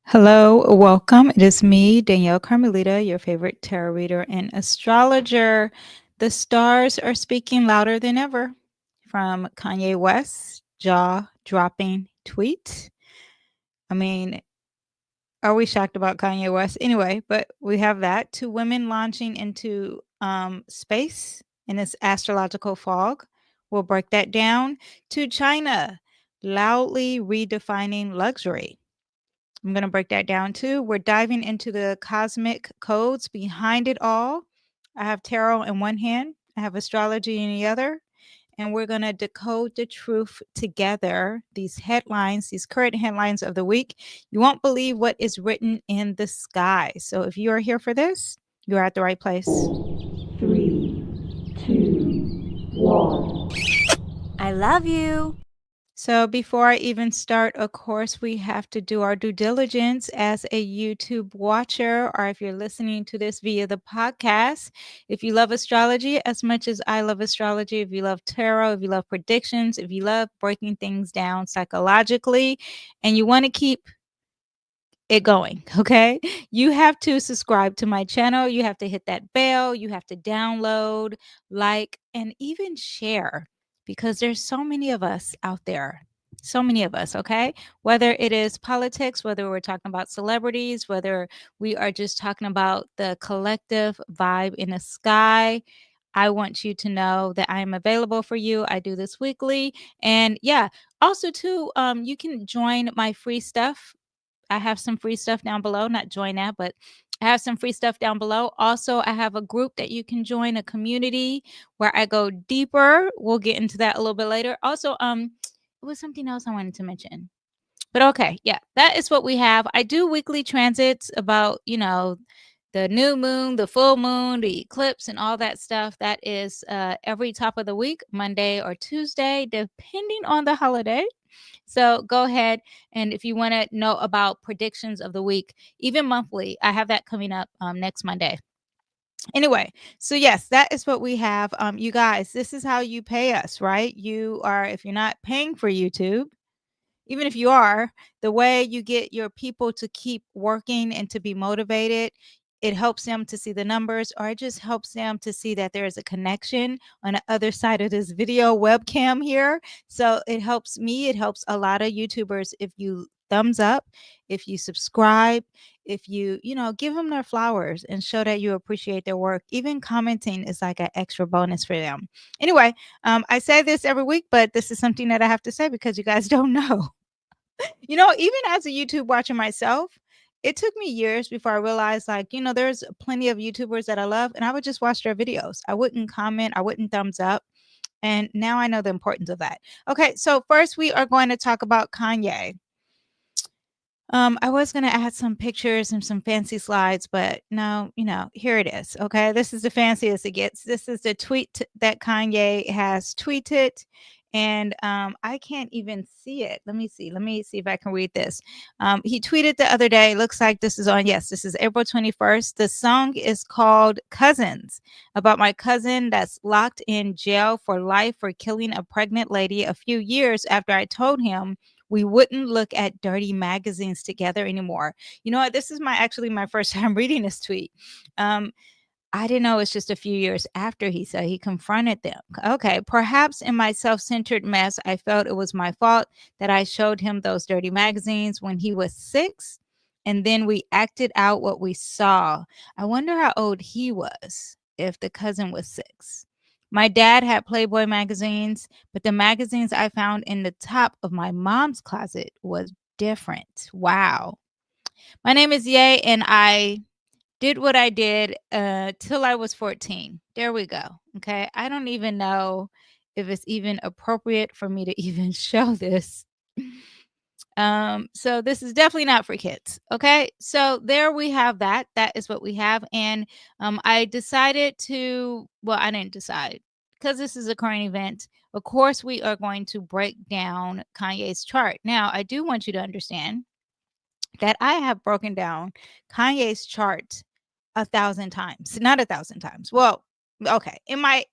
Hello, welcome. It is me, Danyell Carmelita, your favorite tarot reader and astrologer. The stars are speaking louder than ever. From Kanye West, jaw-dropping tweet. I mean, are we shocked about Kanye West? Anyway, but we have that. To women launching into space in this astrological fog. We'll break that down. To China, loudly redefining luxury. I'm going to break that down too. We're diving into the cosmic codes behind it all. I have tarot in one hand, I have astrology in the other, and we're going to decode the truth together. These headlines, these current headlines of the week, you won't believe what is written in the sky. So if you are here for this, you're at the right place. 3, 2, 1. I love you. So before I even start, of course, we have to do our due diligence as a YouTube watcher, or if you're listening to this via the podcast. If you love astrology as much as I love astrology, if you love tarot, if you love predictions, if you love breaking things down psychologically, and you want to keep it going, okay? You have to subscribe to my channel. You have to hit that bell. You have to download, like, and even share because there's so many of us out there. So many of us, okay? Whether it is politics, whether we're talking about celebrities, whether we are just talking about the collective vibe in the sky, I want you to know that I am available for you. I do this weekly. And yeah, also too, you can join my free stuff. I have some free stuff down below, not join that, but I have some free stuff down below. Also, I have a group that you can join, a community where I go deeper. We'll get into that a little bit later. Also, it was something else I wanted to mention. But okay, yeah, that is what we have. I do weekly transits about, the new moon, the full moon, the eclipse, and all that stuff. That is every top of the week, Monday or Tuesday, depending on the holiday. So go ahead. And if you want to know about predictions of the week, even monthly, I have that coming up next Monday. Anyway, so yes, that is what we have. You guys, this is how you pay us, right? You are, if you're not paying for YouTube, even if you are, the way you get your people to keep working and to be motivated, it helps them to see the numbers, or it just helps them to see that there is a connection on the other side of this video webcam here. So it helps me, it helps a lot of YouTubers if you thumbs up, if you subscribe, if you give them their flowers and show that you appreciate their work. Even commenting is like an extra bonus for them. Anyway, I say this every week, but this is something that I have to say because you guys don't know. Even as a YouTube watcher myself, it took me years before I realized, like, there's plenty of YouTubers that I love, and I would just watch their videos. I wouldn't comment, I wouldn't thumbs up. And now I know the importance of that. Okay, so first we are going to talk about Kanye. I was going to add some pictures and some fancy slides, but no, here it is. Okay. This is the fanciest it gets. This is the tweet that Kanye has tweeted. And I can't even see it. Let me see. Let me see if I can read this. He tweeted the other day. Looks like this is on. Yes, this is April 21st. The song is called Cousins, about my cousin that's locked in jail for life for killing a pregnant lady a few years after I told him we wouldn't look at dirty magazines together anymore. You know what? This is actually my first time reading this tweet. I didn't know it's just a few years after he said he confronted them. Okay, perhaps in my self-centered mess, I felt it was my fault that I showed him those dirty magazines when he was 6, and then we acted out what we saw. I wonder how old he was if the cousin was 6. My dad had Playboy magazines, but the magazines I found in the top of my mom's closet was different. Wow. My name is Ye, and I did what I did till I was 14. There we go. Okay. I don't even know if it's even appropriate for me to even show this. So this is definitely not for kids. Okay. So there we have that. That is what we have. And I decided to, well, I didn't decide because this is a current event. Of course, we are going to break down Kanye's chart. Now, I do want you to understand that I have broken down Kanye's chart 1,000 times, not 1,000 times. Well, okay, in my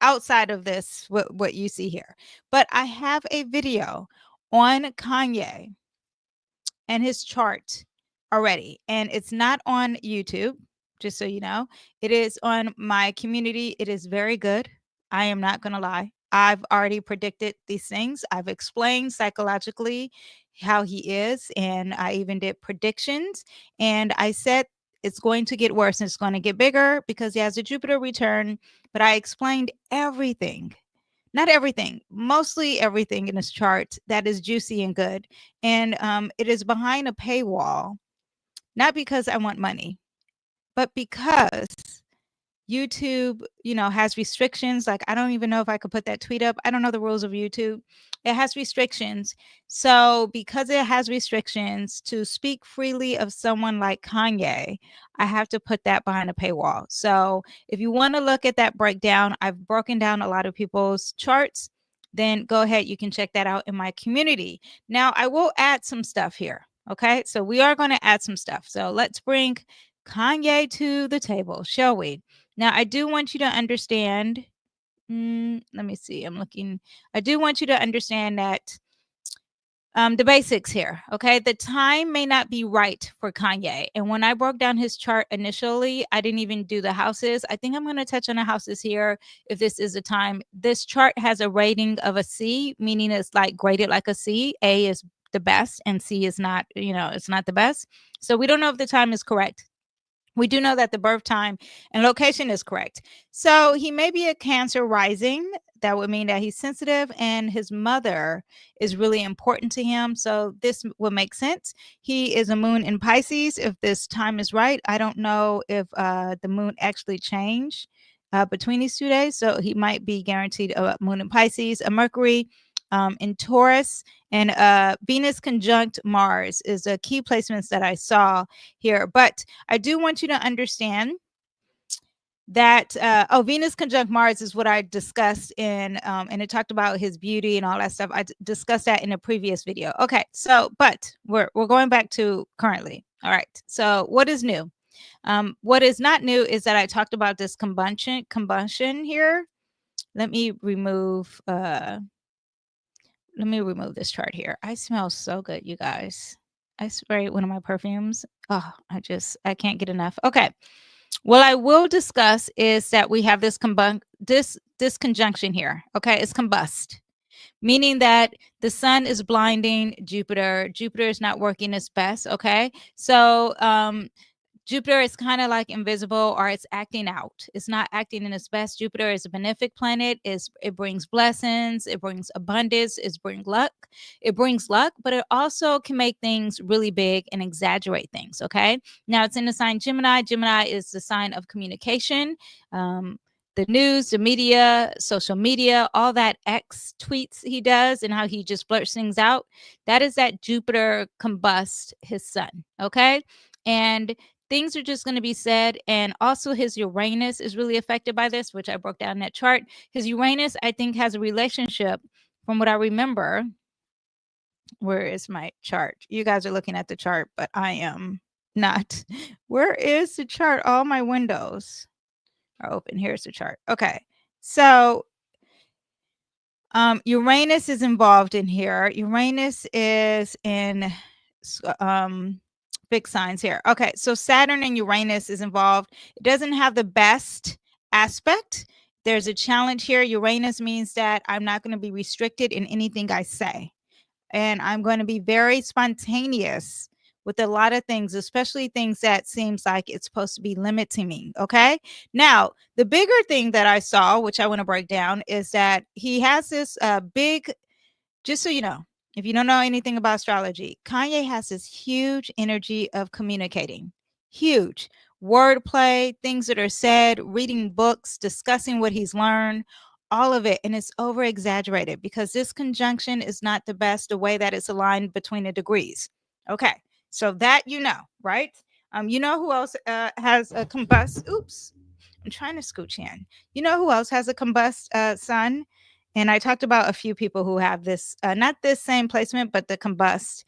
outside of this, what you see here, but I have a video on Kanye and his chart already. And it's not on YouTube, just so you know. It is on my community. It is very good. I am not going to lie. I've already predicted these things. I've explained psychologically how he is. And I even did predictions. And I said it's going to get worse and it's going to get bigger because he has a Jupiter return. But I explained everything, not everything, mostly everything in his chart that is juicy and good. And it is behind a paywall, not because I want money, but because YouTube, has restrictions. Like, I don't even know if I could put that tweet up. I don't know the rules of YouTube. It has restrictions. So, because it has restrictions to speak freely of someone like Kanye, I have to put that behind a paywall. So, if you want to look at that breakdown, I've broken down a lot of people's charts. Then go ahead, you can check that out in my community. Now, I will add some stuff here. Okay. So, we are going to add some stuff. So, let's bring Kanye to the table, shall we? Now, I do want you to understand. Let me see. I'm looking. I do want you to understand that the basics here. Okay. The time may not be right for Kanye. And when I broke down his chart initially, I didn't even do the houses. I think I'm going to touch on the houses here if this is the time. This chart has a rating of a C, meaning it's like graded like a C. A is the best and C is not, it's not the best. So we don't know if the time is correct. We do know that the birth time and location is correct. So he may be a Cancer rising. That would mean that he's sensitive and his mother is really important to him. So this would make sense. He is a moon in Pisces. If this time is right, I don't know if the moon actually changed between these 2 days. So he might be guaranteed a moon in Pisces, a Mercury in Taurus, and Venus conjunct Mars is a key placements that I saw here. But I do want you to understand that Venus conjunct Mars is what I discussed in and it talked about his beauty and all that stuff. Discussed that in a previous video. Okay, so but we're going back to currently. All right, so what is new? What is not new is that I talked about this combustion here. Let me remove this chart here. I smell so good, you guys. I spray one of my perfumes. Oh, I can't get enough. Okay. What I will discuss is that we have this conjunction here. Okay, it's combust, meaning that the sun is blinding Jupiter. Jupiter is not working its best. Okay, so Jupiter is kind of like invisible, or it's acting out. It's not acting in its best. Jupiter is a benefic planet. It brings blessings. It brings abundance. It brings luck. It brings luck, but it also can make things really big and exaggerate things. Okay. Now it's in the sign Gemini. Gemini is the sign of communication. The news, the media, social media, all that X tweets he does and how he just blurts things out. That is that Jupiter combust his sun. Okay. And things are just going to be said. And also his Uranus is really affected by this, which I broke down in that chart. His Uranus, I think, has a relationship, from what I remember. Where is my chart? You guys are looking at the chart, but I am not. Where is the chart? All my windows are open. Here's the chart. Okay. So Uranus is involved in here. Uranus is in big signs here. Okay, so Saturn and Uranus is involved. It doesn't have the best aspect. There's a challenge here. Uranus means that I'm not going to be restricted in anything I say. And I'm going to be very spontaneous with a lot of things, especially things that seems like it's supposed to be limiting me. Okay. Now, the bigger thing that I saw, which I want to break down, is that he has this big, just so you know, if you don't know anything about astrology, Kanye has this huge energy of communicating, huge wordplay, things that are said, reading books, discussing what he's learned, all of it. And it's over exaggerated because this conjunction is not the best, the way that it's aligned between the degrees. Okay. So that, right? You know who else has a combust? Oops. I'm trying to scooch in. You know who else has a combust sun? And I talked about a few people who have this, not this same placement, but the combust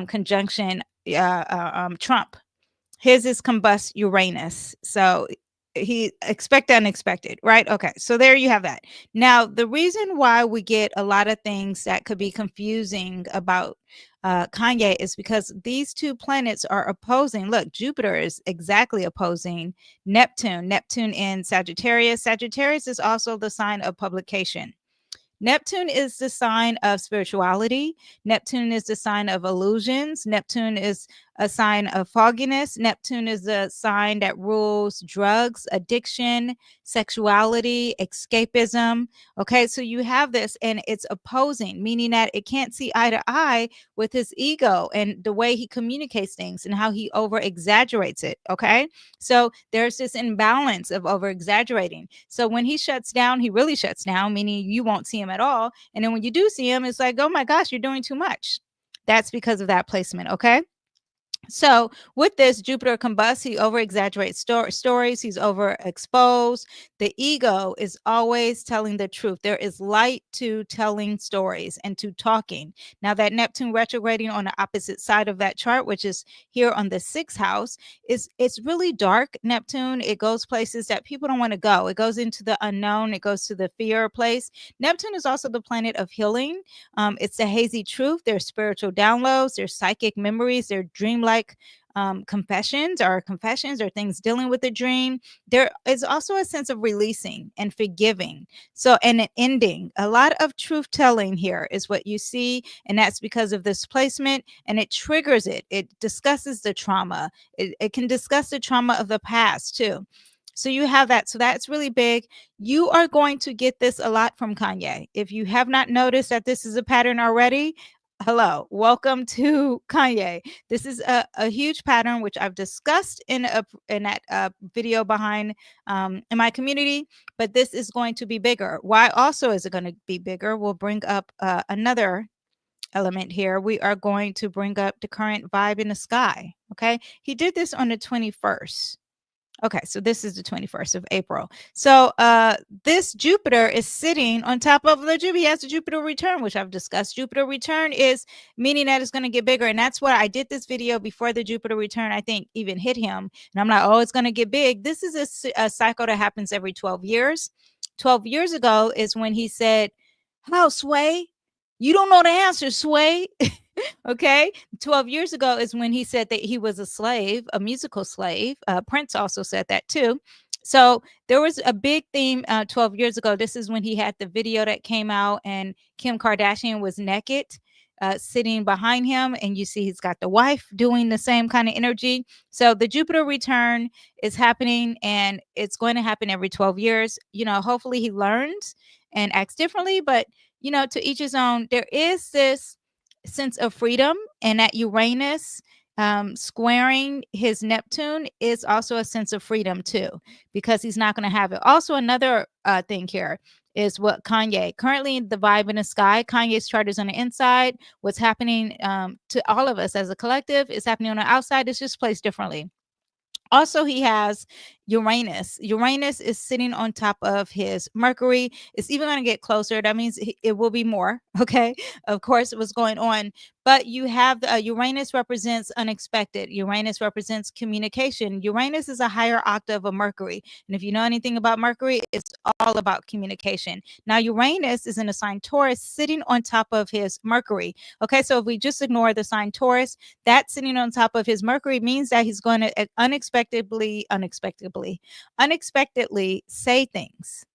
conjunction Trump. His is combust Uranus. So he expect the unexpected, right? Okay. So there you have that. Now, the reason why we get a lot of things that could be confusing about Kanye, is because these two planets are opposing. Look, Jupiter is exactly opposing Neptune. Neptune in Sagittarius. Sagittarius is also the sign of publication. Neptune is the sign of spirituality. Neptune is the sign of illusions. Neptune is a sign of fogginess. Neptune is the sign that rules drugs, addiction, sexuality, escapism. Okay, so you have this and it's opposing, meaning that it can't see eye to eye with his ego and the way he communicates things and how he over exaggerates it. Okay, so there's this imbalance of over exaggerating. So when he shuts down, he really shuts down, meaning you won't see him at all. And then when you do see him, it's like, oh my gosh, you're doing too much. That's because of that placement. Okay. So with this, Jupiter combusts, he over exaggerates stories, he's overexposed. The ego is always telling the truth. There is light to telling stories and to talking. Now, that Neptune retrograding on the opposite side of that chart, which is here on the sixth house, it's really dark. Neptune, it goes places that people don't want to go. It goes into the unknown, it goes to the fear place. Neptune is also the planet of healing. It's the hazy truth. There's spiritual downloads, there's psychic memories, there's dreamlike confessions or things dealing with a dream. There is also a sense of releasing and forgiving. So, and an ending. A lot of truth telling here is what you see, and that's because of this placement, and it triggers it. It discusses the trauma. It can discuss the trauma of the past too. So you have that. So that's really big. You are going to get this a lot from Kanye. If you have not noticed that this is a pattern already, hello, welcome to Kanye. This is a huge pattern which I've discussed in that video behind in my community, but this is going to be bigger. Why also is it going to be bigger? We'll bring up another element here. We are going to bring up the current vibe in the sky. Okay, he did this on the 21st. Okay, so this is the 21st of April. So this Jupiter is sitting on top of the Jupiter. He has a Jupiter return, which I've discussed. Jupiter return is meaning that it's going to get bigger. And that's why I did this video before the Jupiter return, I think, even hit him. And I'm like, oh, it's going to get big. This is a cycle that happens every 12 years. 12 years ago is when he said, how, Sway? You don't know the answer, Sway. Okay. 12 years ago is when he said that he was a slave, a musical slave. Prince also said that too. So there was a big theme 12 years ago. This is when he had the video that came out and Kim Kardashian was naked. Sitting behind him, and you see he's got the wife doing the same kind of energy. So the Jupiter return is happening, and it's going to happen every 12 years. Hopefully he learns and acts differently, but to each his own. There is this sense of freedom, and that Uranus squaring his Neptune is also a sense of freedom too, because he's not going to have it. Also, another thing here is what Kanye currently, the vibe in the sky. Kanye's chart is on the inside. What's happening to all of us as a collective is happening on the outside. It's just placed differently. Also, he has Uranus. Uranus is sitting on top of his Mercury. It's even going to get closer. That means it will be more. Okay. Of course, what's going on. But you have Uranus represents unexpected. Uranus represents communication. Uranus is a higher octave of Mercury. And if you know anything about Mercury, it's all about communication. Now, Uranus is in a sign Taurus sitting on top of his Mercury. Okay. So if we just ignore the sign Taurus, that sitting on top of his Mercury means that he's going to unexpectedly say things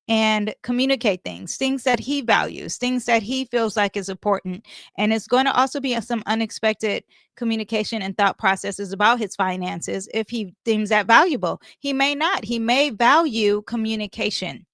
and communicate things that he values, things that he feels like is important. And it's going to also be some unexpected communication and thought processes about his finances if he deems that valuable. He may not. He may value communication.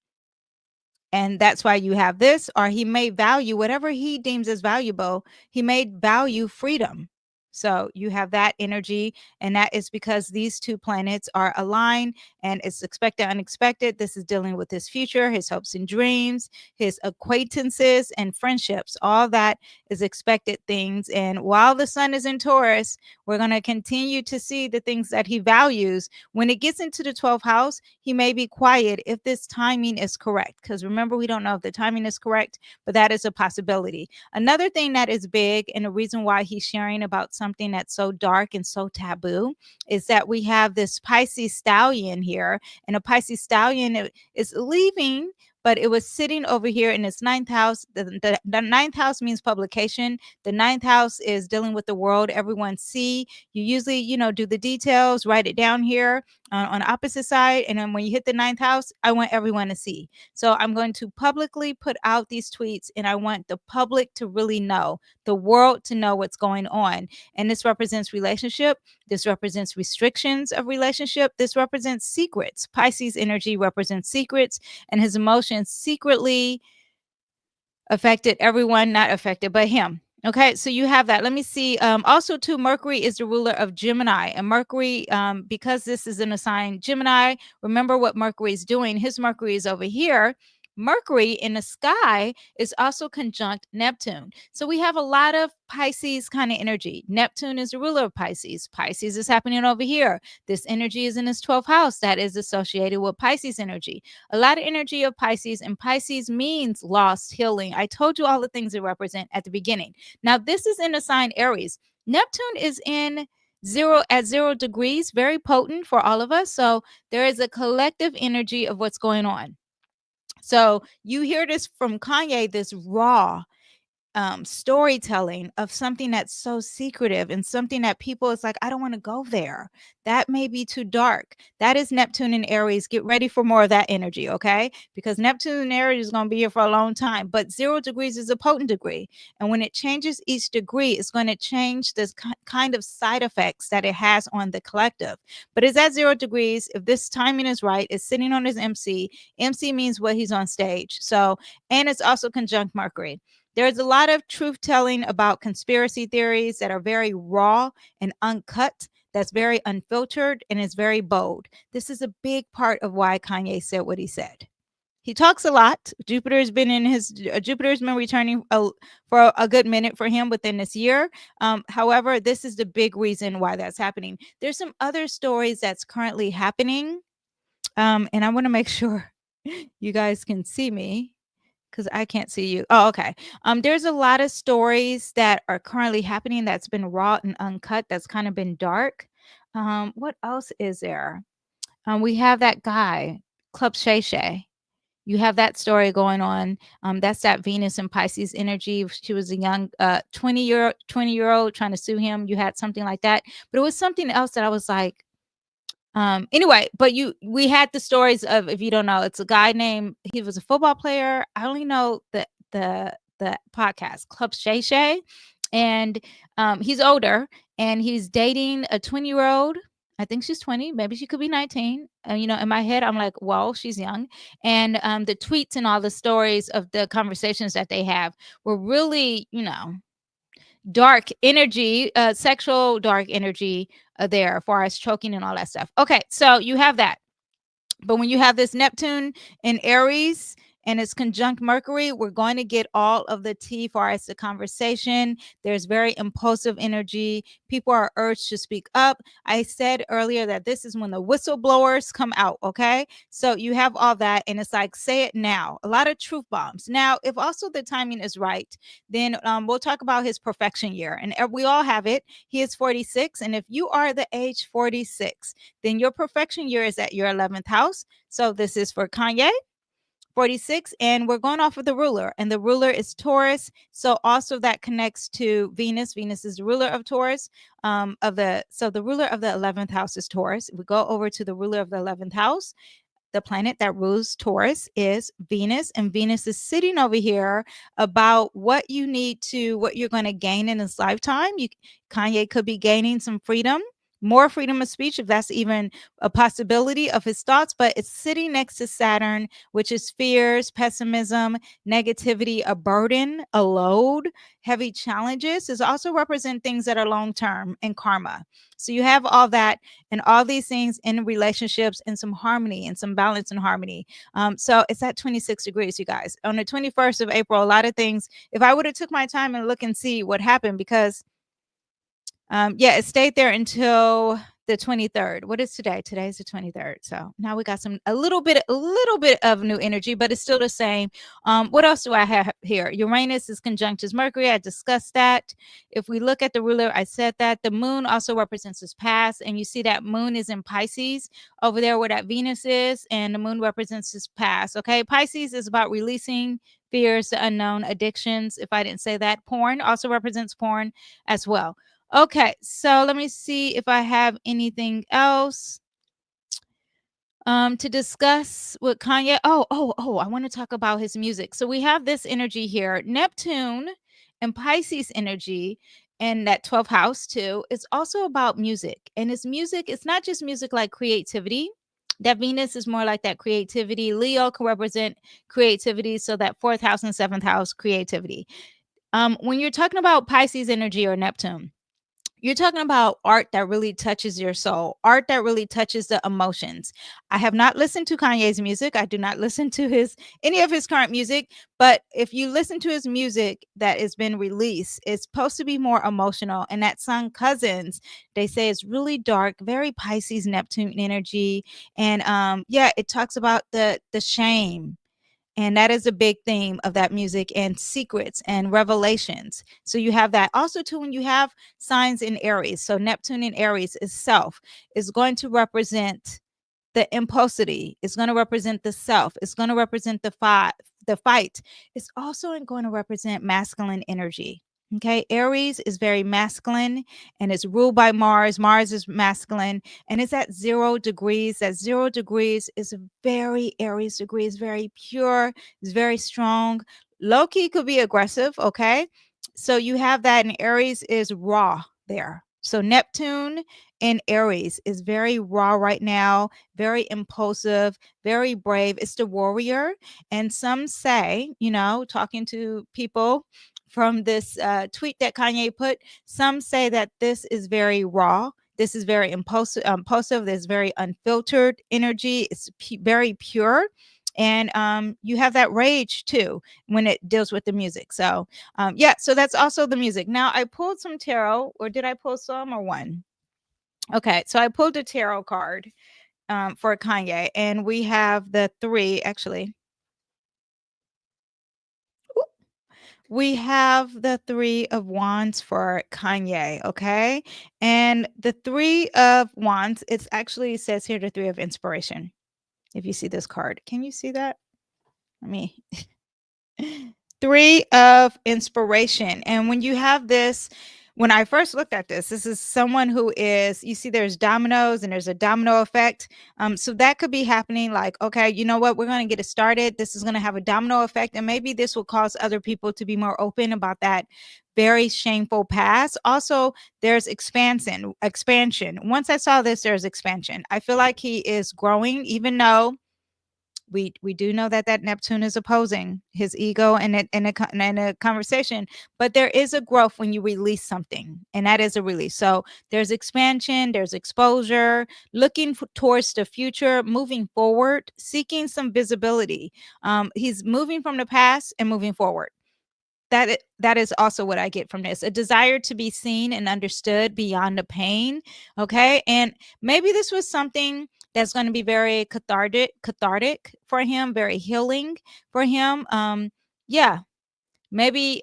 And that's why you have this, or he may value whatever he deems as valuable. He may value freedom. So you have that energy, and that is because these two planets are aligned, and it's expected, unexpected. This is dealing with his future, his hopes and dreams, his acquaintances and friendships. All that is expected things. And while the sun is in Taurus, we're going to continue to see the things that he values. When it gets into the 12th house, he may be quiet if this timing is correct. Because remember, we don't know if the timing is correct, but that is a possibility. Another thing that is big, and the reason why he's sharing about something that's so dark and so taboo, is that we have this Pisces stallion here, and a Pisces stallion is leaving but it was sitting over here in its ninth house. The ninth house means publication. The ninth house is dealing with the world. Everyone see. You usually, do the details, write it down here on the opposite side. And then when you hit the ninth house, I want everyone to see. So I'm going to publicly put out these tweets, and I want the public to really know, the world to know what's going on. And this represents relationship. This represents restrictions of relationship. This represents secrets. Pisces energy represents secrets, and his emotions secretly affected everyone, not affected, but him. Okay, so you have that. Let me see. Also, too, Mercury is the ruler of Gemini, and Mercury, because this is in a sign Gemini, remember what Mercury is doing. His Mercury is over here. Mercury in the sky is also conjunct Neptune. So we have a lot of Pisces kind of energy. Neptune is the ruler of Pisces. Pisces is happening over here. This energy is in his 12th house that is associated with Pisces energy. A lot of energy of Pisces, and Pisces means lost, healing. I told you all the things it represent at the beginning. Now, this is in the sign Aries. Neptune is in 0 degrees, very potent for all of us. So there is a collective energy of what's going on. So you hear this from Kanye, this raw storytelling of something that's so secretive and something that people is like, I don't want to go there. That may be too dark. That is Neptune in Aries. Get ready for more of that energy, okay? Because Neptune in Aries is going to be here for a long time. But 0 degrees is a potent degree. And when it changes each degree, it's going to change this kind of side effects that it has on the collective. But it's at 0 degrees. If this timing is right, it's sitting on his MC. MC means what he's on stage. So, and it's also conjunct Mercury. There's a lot of truth telling about conspiracy theories that are very raw and uncut, that's very unfiltered, and is very bold. This is a big part of why Kanye said what he said. He talks a lot. Jupiter's been returning for a good minute for him within this year. However, this is the big reason why that's happening. There's some other stories that's currently happening, and I want to make sure you guys can see me because I can't see you. Oh, okay. There's a lot of stories that are currently happening that's been raw and uncut, that's kind of been dark. What else is there? We have that guy, Club Shay Shay. You have that story going on. That's that Venus and Pisces energy. She was a young 20-year-old trying to sue him. You had something like that. But it was something else that I was like, anyway, but we had the stories of, if you don't know, it's a guy named, he was a football player. I only know the podcast Club Shay Shay, and he's older, and he's dating a 20-year-old. I think she's 20, maybe she could be 19. In my head, I'm like, well, she's young. And the tweets and all the stories of the conversations that they have were really, dark energy, sexual dark energy there, as far as choking and all that stuff. Okay, so you have that. But when you have this Neptune in Aries and it's conjunct Mercury, we're going to get all of the tea far as the conversation. There's very impulsive energy. People are urged to speak up. I said earlier that this is when the whistleblowers come out, okay? So you have all that, and it's like, say it now. A lot of truth bombs. Now, if also the timing is right, then we'll talk about his perfection year. And we all have it. He is 46. And if you are the age 46, then your perfection year is at your 11th house. So this is for Kanye. 46, and we're going off of the ruler, and the ruler is Taurus. So also that connects to Venus. Venus is the ruler of Taurus. So the ruler of the 11th house is Taurus. We go over to the ruler of the 11th house. The planet that rules Taurus is Venus, and Venus is sitting over here about what you're going to gain in this lifetime. Kanye could be gaining some freedom, more freedom of speech, if that's even a possibility of his thoughts, but it's sitting next to Saturn, which is fears, pessimism, negativity, a burden, a load, heavy challenges. It also represent things that are long-term and karma. So you have all that and all these things in relationships and some harmony and some balance and harmony. So it's at 26 degrees, you guys. On the 21st of April, a lot of things, if I would have took my time and look and see what happened, because it stayed there until the 23rd. What is today? Today's the 23rd. So now we got a little bit of new energy, but it's still the same. What else do I have here? Uranus is conjunct as Mercury. I discussed that. If we look at the ruler, I said that the moon also represents his past, and you see that moon is in Pisces over there where that Venus is, and the moon represents his past. Okay, Pisces is about releasing fears, the unknown, addictions. If I didn't say that, porn also represents porn as well. Okay, so let me see if I have anything else to discuss with Kanye. Oh, I want to talk about his music. So we have this energy here, Neptune and Pisces energy and that 12th house too. It's also about music. And it's music, it's not just music like creativity. That Venus is more like that creativity. Leo can represent creativity. So that fourth house and seventh house creativity. When you're talking about Pisces energy or Neptune, you're talking about art that really touches your soul, art that really touches the emotions. I have not listened to Kanye's music. I do not listen to his any of his current music, but if you listen to his music that has been released, it's supposed to be more emotional. And that song Cousins, they say it's really dark, very Pisces Neptune energy. And yeah, it talks about the shame, and that is a big theme of that music, and secrets and revelations. So you have that also too when you have signs in Aries. So Neptune in Aries itself is going to represent the impulsivity. It's going to represent the self. It's going to represent the fight. It's also going to represent masculine energy. Okay, Aries is very masculine and it's ruled by Mars. Mars is masculine and it's at 0 degrees. That 0 degrees is a very Aries degree, is very pure, is very strong. Loki could be aggressive. Okay, so you have that, and Aries is raw there. So Neptune in Aries is very raw right now, very impulsive, very brave. It's the warrior. And some say, talking to people from this tweet that Kanye put, some say that this is very raw. This is very impulsive. There's very unfiltered energy. It's very pure. And you have that rage too when it deals with the music. So, yeah, so that's also the music. Now, I pulled some tarot, or did I pull some or one? Okay, so I pulled a tarot card for Kanye, and we have the three. Actually, oop, we have the three of wands for Kanye. Okay, and the three of wands. It's actually, it says here the three of inspiration. If you see this card, can you see that? Let me. Three of inspiration. And when you have this, when I first looked at this is someone who is, you see, there's dominoes and there's a domino effect. So that could be happening like, okay, you know what, we're going to get it started. This is going to have a domino effect. And maybe this will cause other people to be more open about that very shameful past. Also, there's expansion. Once I saw this, there's expansion. I feel like he is growing, even though we do know that Neptune is opposing his ego in a conversation, but there is a growth when you release something, and that is a release. So there's expansion, there's exposure, looking towards the future, moving forward, seeking some visibility. He's moving from the past and moving forward. That is also what I get from this, a desire to be seen and understood beyond the pain. Okay, and maybe this was something that's going to be very cathartic for him, very healing for him. Yeah, maybe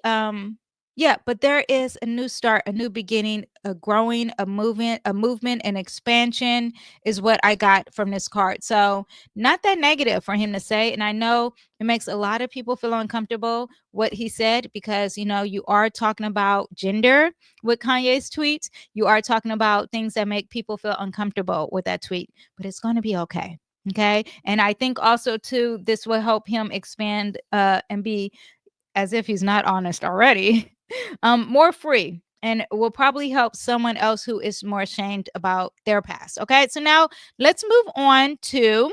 yeah, but there is a new start, a new beginning, a growing, a movement and expansion is what I got from this card. So not that negative for him to say, and I know it makes a lot of people feel uncomfortable what he said, because you are talking about gender with Kanye's tweets. You are talking about things that make people feel uncomfortable with that tweet, but it's going to be okay. Okay, and I think also too, this will help him expand and be, as if he's not honest already, more free, and will probably help someone else who is more ashamed about their past. Okay, so now let's move on to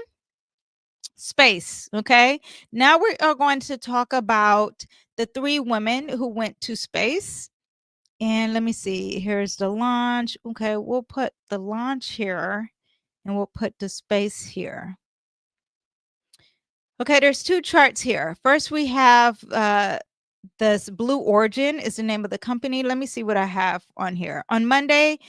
space. Okay, now we are going to talk about the three women who went to space. And let me see, here's the launch. Okay, we'll put the launch here and we'll put the space here. Okay, there's two charts here. First, we have This Blue Origin is the name of the company. Let me see what I have on here. On Monday,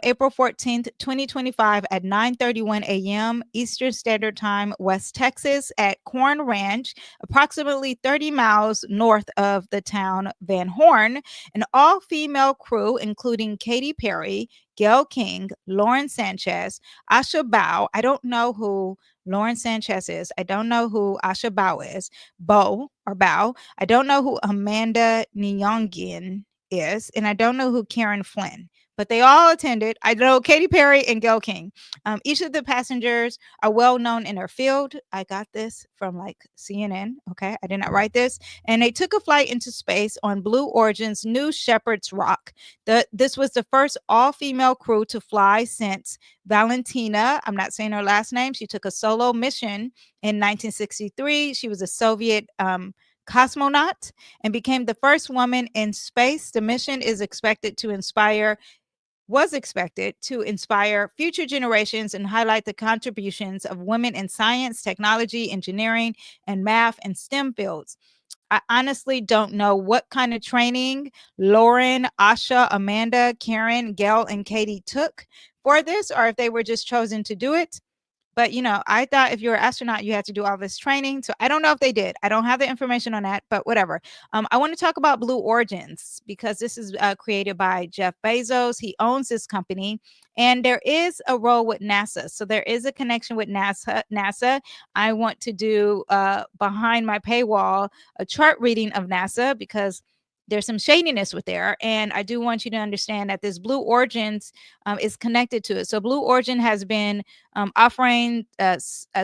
April 14th, 2025 at 9:31 a.m. Eastern Standard Time, West Texas at Corn Ranch, approximately 30 miles north of the town Van Horn, an all-female crew including Katy Perry, Gail King, Lauren Sanchez, Asha Bao. I don't know who Lauren Sanchez is. I don't know who Asha Bao is. Bao. I don't know who Amanda Nyongin is, and I don't know who Karen Flynn. But they all attended. I know Katy Perry and Gail King. Each of the passengers are well known in their field. I got this from like CNN. Okay, I did not write this. And they took a flight into space on Blue Origin's New Shepherds Rock. This was the first all-female crew to fly since Valentina. I'm not saying her last name. She took a solo mission in 1963. She was a Soviet cosmonaut and became the first woman in space. The mission was expected to inspire future generations and highlight the contributions of women in science, technology, engineering, and math and STEM fields. I honestly don't know what kind of training Lauren, Asha, Amanda, Karen, Gail, and Katie took for this, or if they were just chosen to do it. But, I thought if you're an astronaut, you had to do all this training. So I don't know if they did. I don't have the information on that, but whatever. I want to talk about Blue Origins because this is created by Jeff Bezos. He owns this company, and there is a role with NASA. So there is a connection with NASA. I want to do behind my paywall a chart reading of NASA because there's some shadiness with there. And I do want you to understand that this Blue Origins is connected to it. So Blue Origin has been offering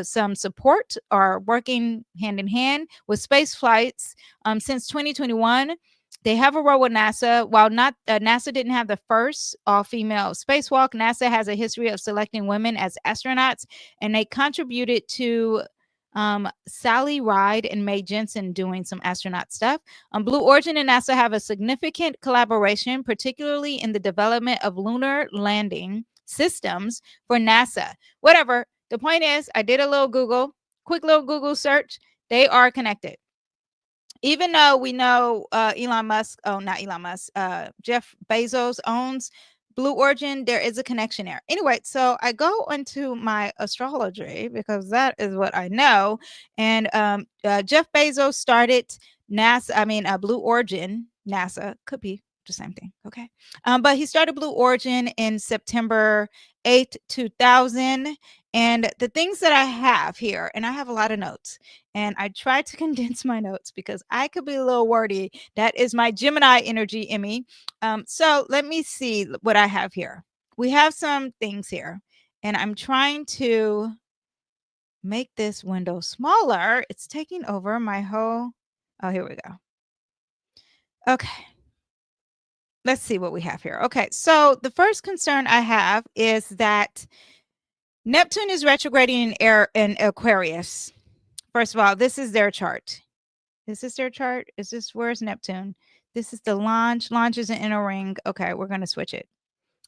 some support or working hand in hand with space flights since 2021. They have a role with NASA. While not NASA didn't have the first all-female spacewalk, NASA has a history of selecting women as astronauts, and they contributed to Sally Ride and Mae Jemison doing some astronaut stuff. Blue Origin and NASA have a significant collaboration, particularly in the development of lunar landing systems for NASA. Whatever. The point is, I did a quick little Google search. They are connected. Even though we know not Elon Musk, Jeff Bezos owns Blue Origin, there is a connection there. Anyway, so I go into my astrology because that is what I know. And Jeff Bezos started Blue Origin. NASA could be the same thing. Okay. But he started Blue Origin in September 8th, 2000. And the things that I have here, and I have a lot of notes, and I tried to condense my notes because I could be a little wordy. That is my Gemini energy in me. So let me see what I have here. We have some things here, and I'm trying to make this window smaller. It's taking over my whole. Oh, here we go. Okay. Let's see what we have here. Okay. So the first concern I have is that Neptune is retrograding in Aquarius. First of all, this is their chart. Is this their chart? Where's Neptune? This is the launch. Launch is an inner ring. Okay, we're going to switch it.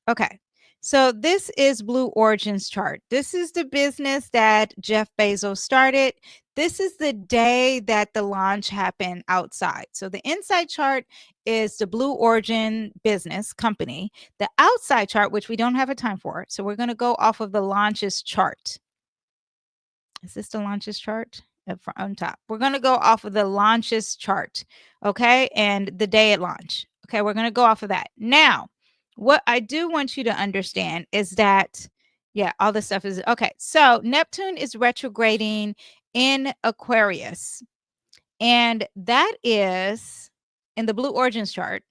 Okay. So this is Blue Origin's chart. This is the business that Jeff Bezos started. This is the day that the launch happened outside. So the inside chart is the Blue Origin business company. The outside chart, which we don't have a time for. So we're going to go off of the launches chart. Is this the launches chart? On top. We're going to go off of the launches chart. Okay. And the day at launch. Okay. We're going to go off of that. Now, what I do want you to understand is that, all this stuff is okay. So Neptune is retrograding in Aquarius. And that is in the Blue Origins chart.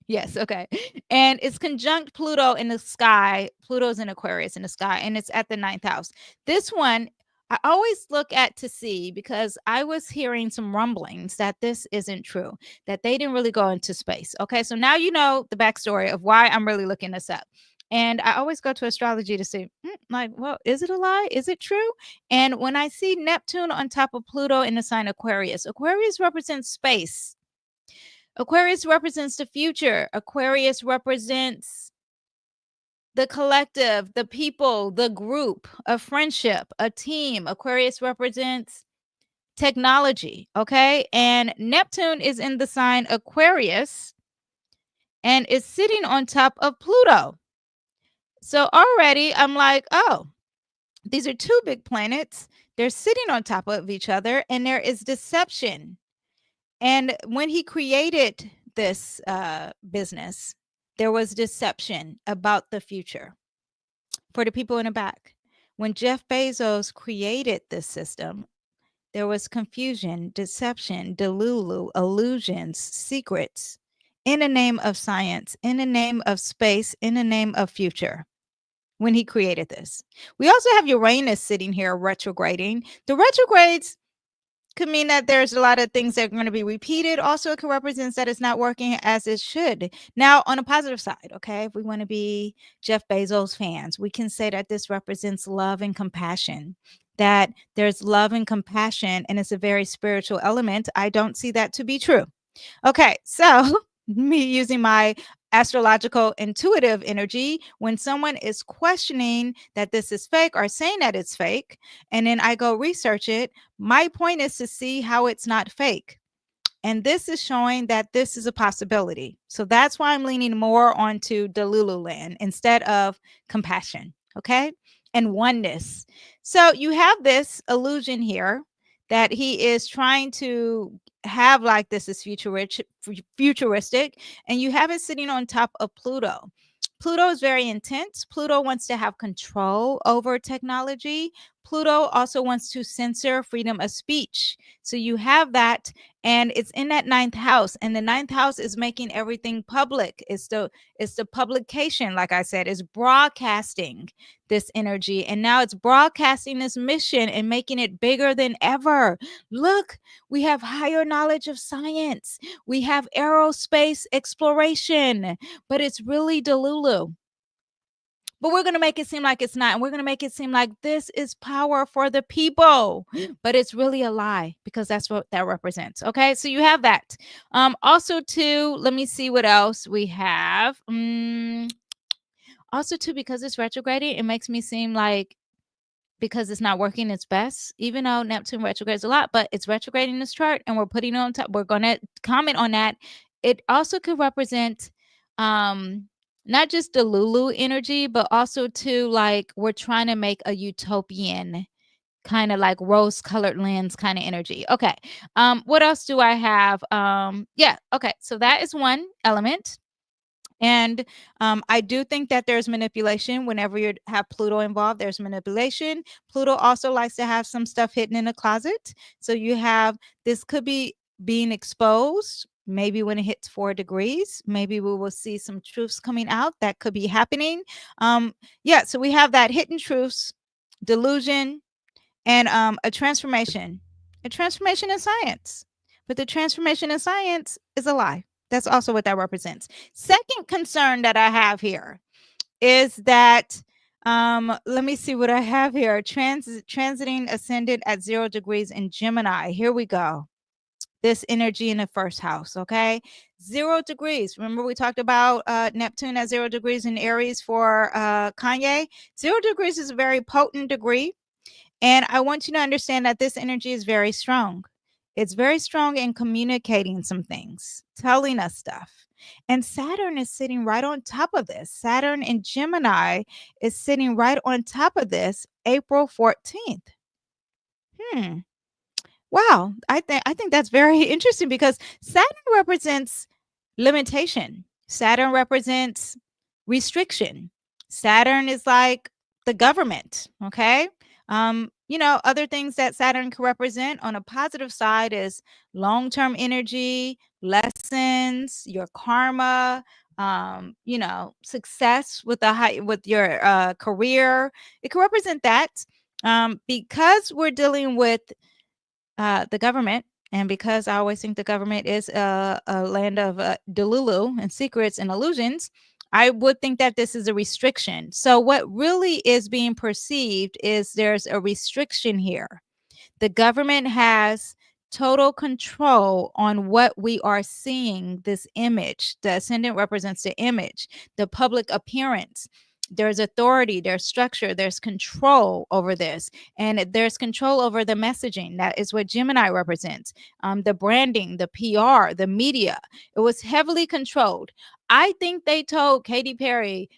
Yes, okay. And it's conjunct Pluto in the sky. Pluto's in Aquarius in the sky, and it's at the 9th house. This one, I always look at to see because I was hearing some rumblings that this isn't true, that they didn't really go into space. Okay, so now you know the backstory of why I'm really looking this up. And I always go to astrology to see, well, is it a lie? Is it true? And when I see Neptune on top of Pluto in the sign Aquarius, Aquarius represents space. Aquarius represents the future. Aquarius represents the collective, the people, the group, a friendship, a team. Aquarius represents technology. Okay. And Neptune is in the sign Aquarius and is sitting on top of Pluto. So already I'm like, oh, these are two big planets. They're sitting on top of each other, and there is deception. And when he created this business, there was deception about the future. For the people in the back, when Jeff Bezos created this system, there was confusion, deception, delulu, illusions, secrets in the name of science, in the name of space, in the name of future when he created this. We also have Uranus sitting here retrograding. The retrogrades could mean that there's a lot of things that are going to be repeated. Also, it could represent that it's not working as it should. Now, on a positive side, okay, if we want to be Jeff Bezos fans, we can say that this represents love and compassion. That there's love and compassion, and it's a very spiritual element. I don't see that to be true. Okay, so me using my astrological intuitive energy, when someone is questioning that this is fake or saying that it's fake, and then I go research it, my point is to see how it's not fake. And this is showing that this is a possibility. So that's why I'm leaning more onto Delulu land instead of compassion. Okay. And oneness. So you have this illusion here that he is trying to have like this is futuristic, and you have it sitting on top of Pluto. Pluto is very intense. Pluto wants to have control over technology. Pluto also wants to censor freedom of speech. So you have that, and it's in that ninth house, and the ninth house is making everything public. It's the publication, like I said, is broadcasting this energy, and now it's broadcasting this mission and making it bigger than ever. Look, we have higher knowledge of science, we have aerospace exploration, but it's really delulu. But we're going to make it seem like it's not. And we're going to make it seem like this is power for the people. But it's really a lie, because that's what that represents. Okay. So you have that. Also, too, let me see what else we have. Also, too, because it's retrograding, it makes me seem like because it's not working its best, even though Neptune retrogrades a lot, but it's retrograding this chart and we're putting it on top. We're going to comment on that. It also could represent not just the Lulu energy, but also to like we're trying to make a utopian kind of like rose colored lens kind of energy. Okay. What else do I have? Yeah, okay. So that is one element. And I do think that there's manipulation whenever you have Pluto involved. There's manipulation. Pluto also likes to have some stuff hidden in a closet. So you have this could be being exposed. Maybe when it hits 4 degrees, maybe we will see some truths coming out that could be happening. Yeah, so we have that hidden truths, delusion, and a transformation in science. But the transformation in science is a lie. That's also what that represents. Second concern that I have here is that let me see what I have here. Transiting ascendant at 0 degrees in Gemini. Here we go. This energy in the first house, okay? 0 degrees. Remember we talked about Neptune at 0 degrees in Aries for Kanye? 0 degrees is a very potent degree. And I want you to understand that this energy is very strong. It's very strong in communicating some things, telling us stuff. And Saturn is sitting right on top of this. Saturn in Gemini is sitting right on top of this April 14th. Wow, I think that's very interesting because Saturn represents limitation. Saturn represents restriction. Saturn is like the government, okay? Other things that Saturn can represent on a positive side is long-term energy, lessons, your karma, success with your career. It can represent that. Because we're dealing with the government, and because I always think the government is a land of delulu and secrets and illusions, I would think that this is a restriction. So what really is being perceived is there's a restriction here. The government has total control on what we are seeing, this image. The ascendant represents the image, the public appearance. There's authority, there's structure, there's control over this, and there's control over the messaging. That is what Gemini represents. The branding, the PR, the media. It was heavily controlled. I think they told Katy Perry,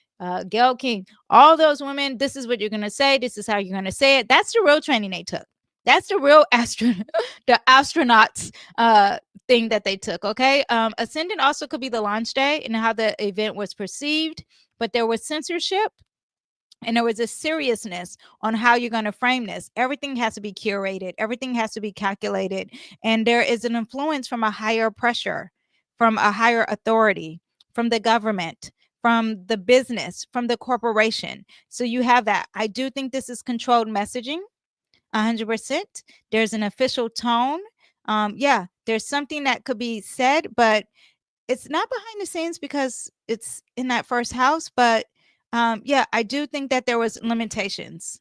Gail King, all those women, this is what you're going to say. This is how you're going to say it. That's the real training they took. That's the real the astronauts thing that they took. Okay. Ascendant also could be the launch day and how the event was perceived, but there was censorship and there was a seriousness on how you're going to frame this. Everything has to be curated, everything has to be calculated, and there is an influence from a higher pressure, from a higher authority, from the government, from the business, from the corporation. So you have that. I do think this is controlled messaging. 100%. There's an official tone. Yeah, there's something that could be said, but it's not behind the scenes because it's in that first house. But yeah, I do think that there was limitations.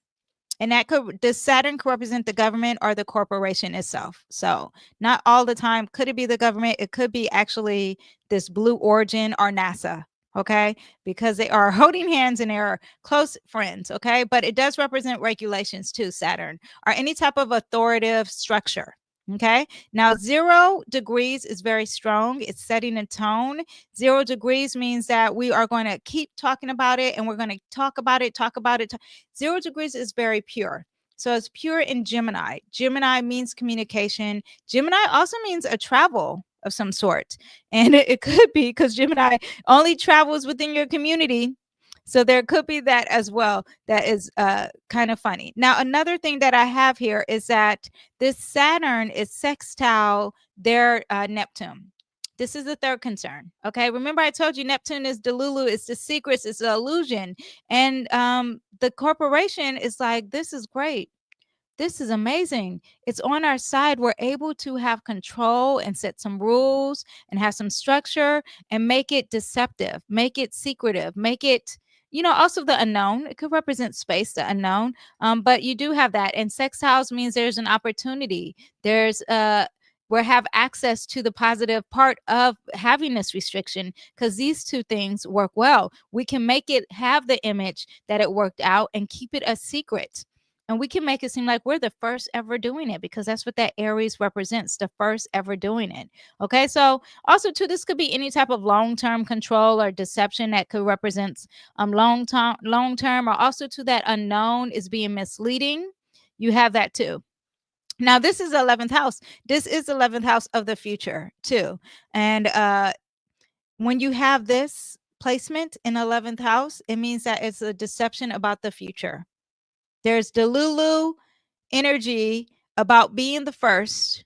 And that could, does Saturn could represent the government or the corporation itself? So not all the time. Could it be the government? It could be actually this Blue Origin or NASA. Okay, because they are holding hands and they are close friends. Okay, but it does represent regulations too, Saturn, or any type of authoritative structure. Okay, now 0 degrees is very strong. It's setting a tone. 0 degrees means that we are going to keep talking about it and we're going to talk about it, talk about it. 0 degrees is very pure. So it's pure in Gemini. Gemini means communication. Gemini also means a travel of some sort. And it could be because Gemini only travels within your community. So there could be that as well. That is kind of funny. Now, another thing that I have here is that this Saturn is sextile their Neptune. This is the third concern. Okay. Remember, I told you Neptune is Delulu, it's the secrets, it's the illusion. And the corporation is like, this is great. This is amazing. It's on our side. We're able to have control and set some rules and have some structure and make it deceptive, make it secretive, make it, also the unknown. It could represent space, the unknown. But you do have that. And sextiles means there's an opportunity. There's we have access to the positive part of having this restriction because these two things work well. We can make it have the image that it worked out and keep it a secret. And we can make it seem like we're the first ever doing it because that's what that Aries represents, the first ever doing it. Okay. So also too, this could be any type of long-term control or deception that could represent long term, or also to that unknown is being misleading. You have that too. Now, this is the 11th house. This is the 11th house of the future too. And when you have this placement in 11th house, it means that it's a deception about the future. There's Delulu energy about being the first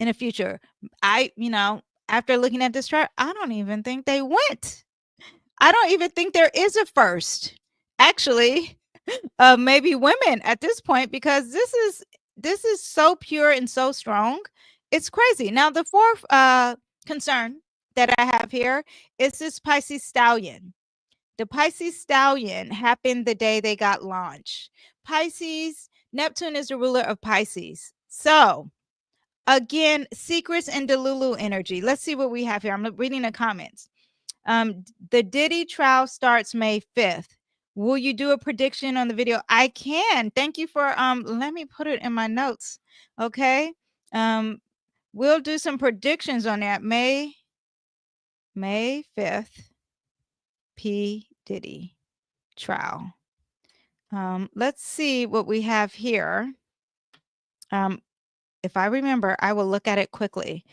in the future. After looking at this chart, I don't even think they went. I don't even think there is a first. Actually, maybe women at this point because this is so pure and so strong. It's crazy. Now, the fourth concern that I have here is this Pisces stallion. The Pisces stallion happened the day they got launched. Pisces, Neptune is the ruler of Pisces. So, again, secrets and Delulu energy. Let's see what we have here. I'm reading the comments. The Diddy trial starts May 5th. Will you do a prediction on the video? I can. Thank you for let me put it in my notes. Okay. We'll do some predictions on that. May 5th. P. Diddy trial. Let's see what we have here. If I remember, I will look at it quickly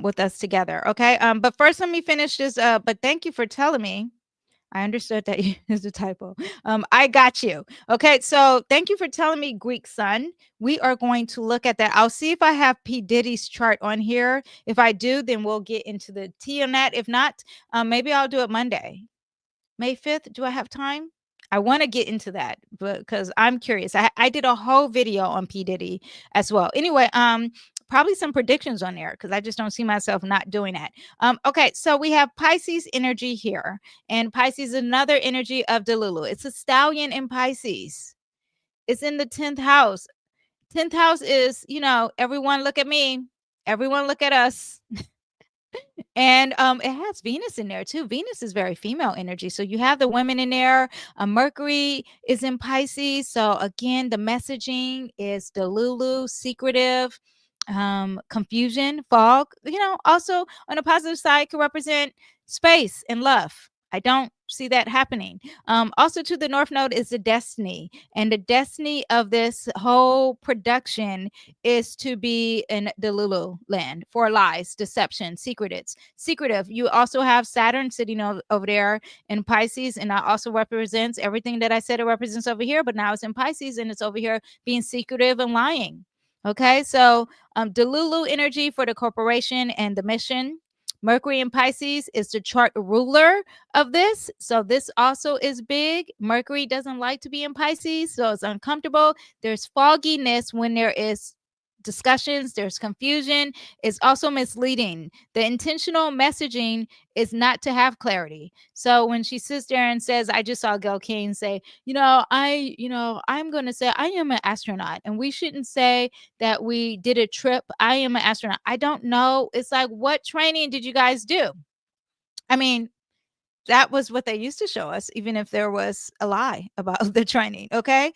with us together. Okay. But first, let me finish this. But thank you for telling me. I understood that is a typo. I got you. Okay. So thank you for telling me, Greek Sun. We are going to look at that. I'll see if I have P. Diddy's chart on here. If I do, then we'll get into the tea on that. If not, maybe I'll do it Monday. May 5th. Do I have time? I want to get into that because I'm curious. I did a whole video on P. Diddy as well. Anyway, probably some predictions on there because I just don't see myself not doing that. Okay, so we have Pisces energy here, and Pisces is another energy of Delulu. It's a stallion in Pisces. It's in the 10th house. 10th house is, everyone look at me. Everyone look at us. And it has Venus in there too. Venus is very female energy. So you have the women in there. Mercury is in Pisces. So again, the messaging is delulu, secretive, confusion, fog. Also on the positive side could represent space and love. I don't see that happening. Also to the North Node is the destiny. And the destiny of this whole production is to be in the Lulu land for lies, deception, secretive. You also have Saturn sitting over there in Pisces, and that also represents everything that I said it represents over here, but now it's in Pisces and it's over here being secretive and lying. Okay, so Delulu energy for the corporation and the mission. Mercury in Pisces is the chart ruler of this. So this also is big. Mercury doesn't like to be in Pisces, so it's uncomfortable. There's fogginess when there is discussions, there's confusion. It's also misleading. The intentional messaging is not to have clarity. So when she sits there and says, I just saw Gail King say, I'm going to say I am an astronaut, and we shouldn't say that we did a trip. I am an astronaut. I don't know. It's like, what training did you guys do? I mean, that was what they used to show us, even if there was a lie about the training. Okay.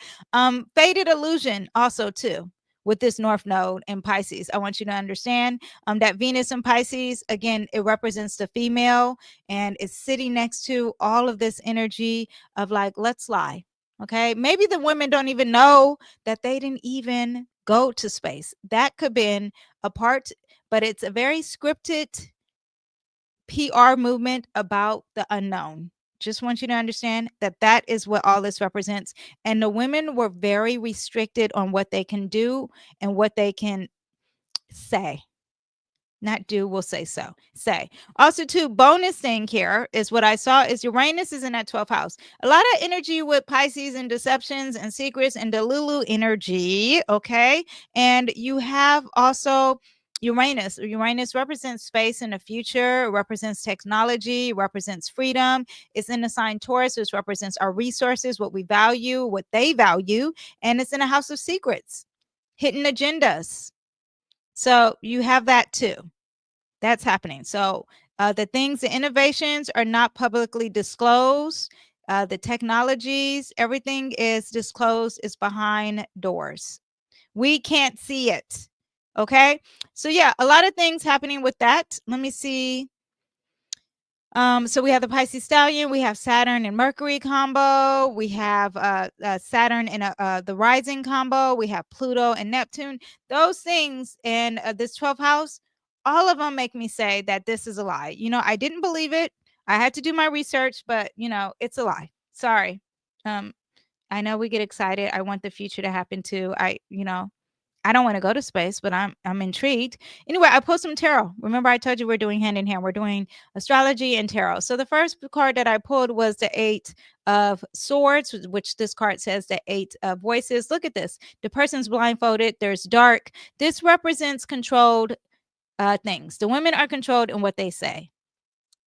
Faded illusion also too with this North Node in Pisces. I want you to understand that Venus in Pisces, again, it represents the female, and it's sitting next to all of this energy of like, let's lie. Okay. Maybe the women don't even know that they didn't even go to space. That could have been a part, but it's a very scripted PR movement about the unknown. Just want you to understand that that is what all this represents. And the women were very restricted on what they can do and what they can say. Not do, we'll say so. Say. Also, too, bonus thing here is what I saw is Uranus is in that 12th house. A lot of energy with Pisces and deceptions and secrets and the Lulu energy. Okay. And you have also Uranus. Uranus represents space in the future, it represents technology, it represents freedom. It's in the sign Taurus, which represents our resources, what we value, what they value. And it's in a house of secrets, hidden agendas. So you have that too. That's happening. So the things, the innovations are not publicly disclosed. The technologies, everything is disclosed, is behind doors. We can't see it. Okay. So yeah, a lot of things happening with that. Let me see. So we have the Pisces stallion, we have Saturn and Mercury combo, we have Saturn and the rising combo, we have Pluto and Neptune. Those things in this 12th house, all of them make me say that this is a lie. I didn't believe it. I had to do my research, but it's a lie. Sorry. I know we get excited. I want the future to happen too. I don't want to go to space, but I'm intrigued. Anyway, I pulled some tarot. Remember, I told you we're doing hand in hand. We're doing astrology and tarot. So the first card that I pulled was the Eight of Swords, which this card says the Eight of Voices. Look at this. The person's blindfolded. There's dark. This represents controlled things. The women are controlled in what they say.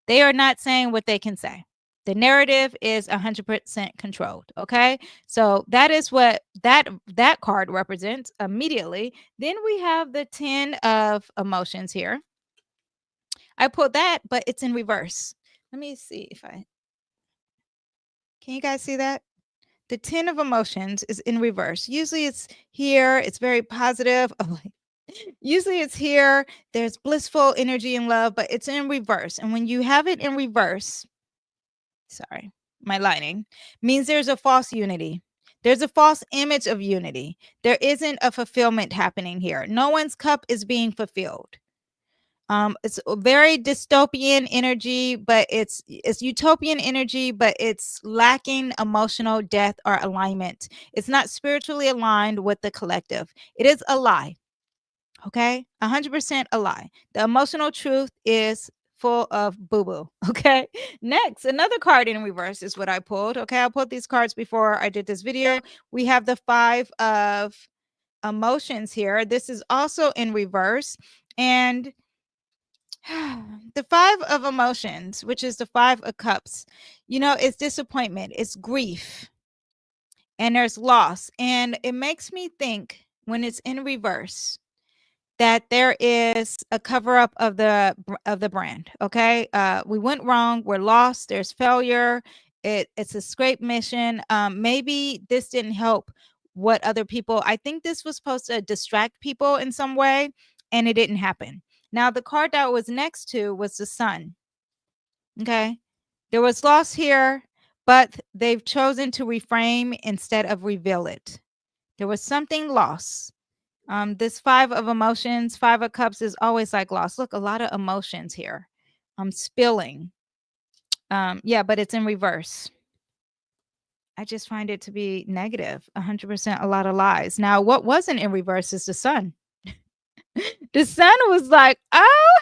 They are not saying what they can say. The narrative is 100% controlled. Okay. So that is what that card represents immediately. Then we have the 10 of emotions here. I pulled that, but it's in reverse. Let me see if I can you guys see that? The 10 of emotions is in reverse. Usually it's here, it's very positive. Oh, usually it's here, there's blissful energy and love, but it's in reverse. And when you have it in reverse, sorry, my lighting, means there's a false unity. There's a false image of unity. There isn't a fulfillment happening here. No one's cup is being fulfilled. It's a very dystopian energy, but it's utopian energy, but it's lacking emotional depth or alignment. It's not spiritually aligned with the collective. It is a lie. Okay, 100% a lie. The emotional truth is full of boo boo. Okay, next, another card in reverse is what I pulled. Okay, I pulled these cards before I did this video. We have the Five of Emotions here. This is also in reverse. And the Five of Emotions, which is the Five of Cups, it's disappointment, it's grief, and there's loss. And it makes me think when it's in reverse, that there is a cover up of the brand. Okay, we went wrong. We're lost. There's failure. It's a scrape mission. Maybe this didn't help what other people. I think this was supposed to distract people in some way, and it didn't happen. Now the card that was next to was the sun. Okay, there was loss here, but they've chosen to reframe instead of reveal it. There was something lost. This five of emotions, five of cups is always like loss. Look, a lot of emotions here. Spilling. Yeah, but it's in reverse. I just find it to be negative, 100%, a lot of lies. Now, what wasn't in reverse is the sun. The sun was like, oh,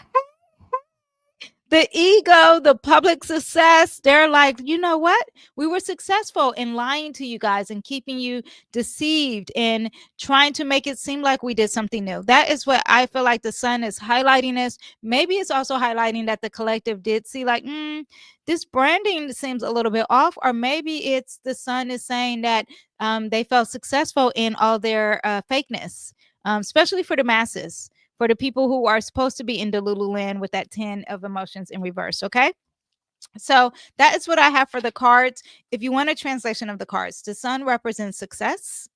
the ego, the public success, they're like, you know what? We were successful in lying to you guys and keeping you deceived and trying to make it seem like we did something new. That is what I feel like the sun is highlighting this. Maybe it's also highlighting that the collective did see like, this branding seems a little bit off, or maybe it's the sun is saying that they felt successful in all their fakeness, especially for the masses, for the people who are supposed to be in the Lululand with that 10 of emotions in reverse. Okay. So that is what I have for the cards. If you want a translation of the cards, the sun represents success.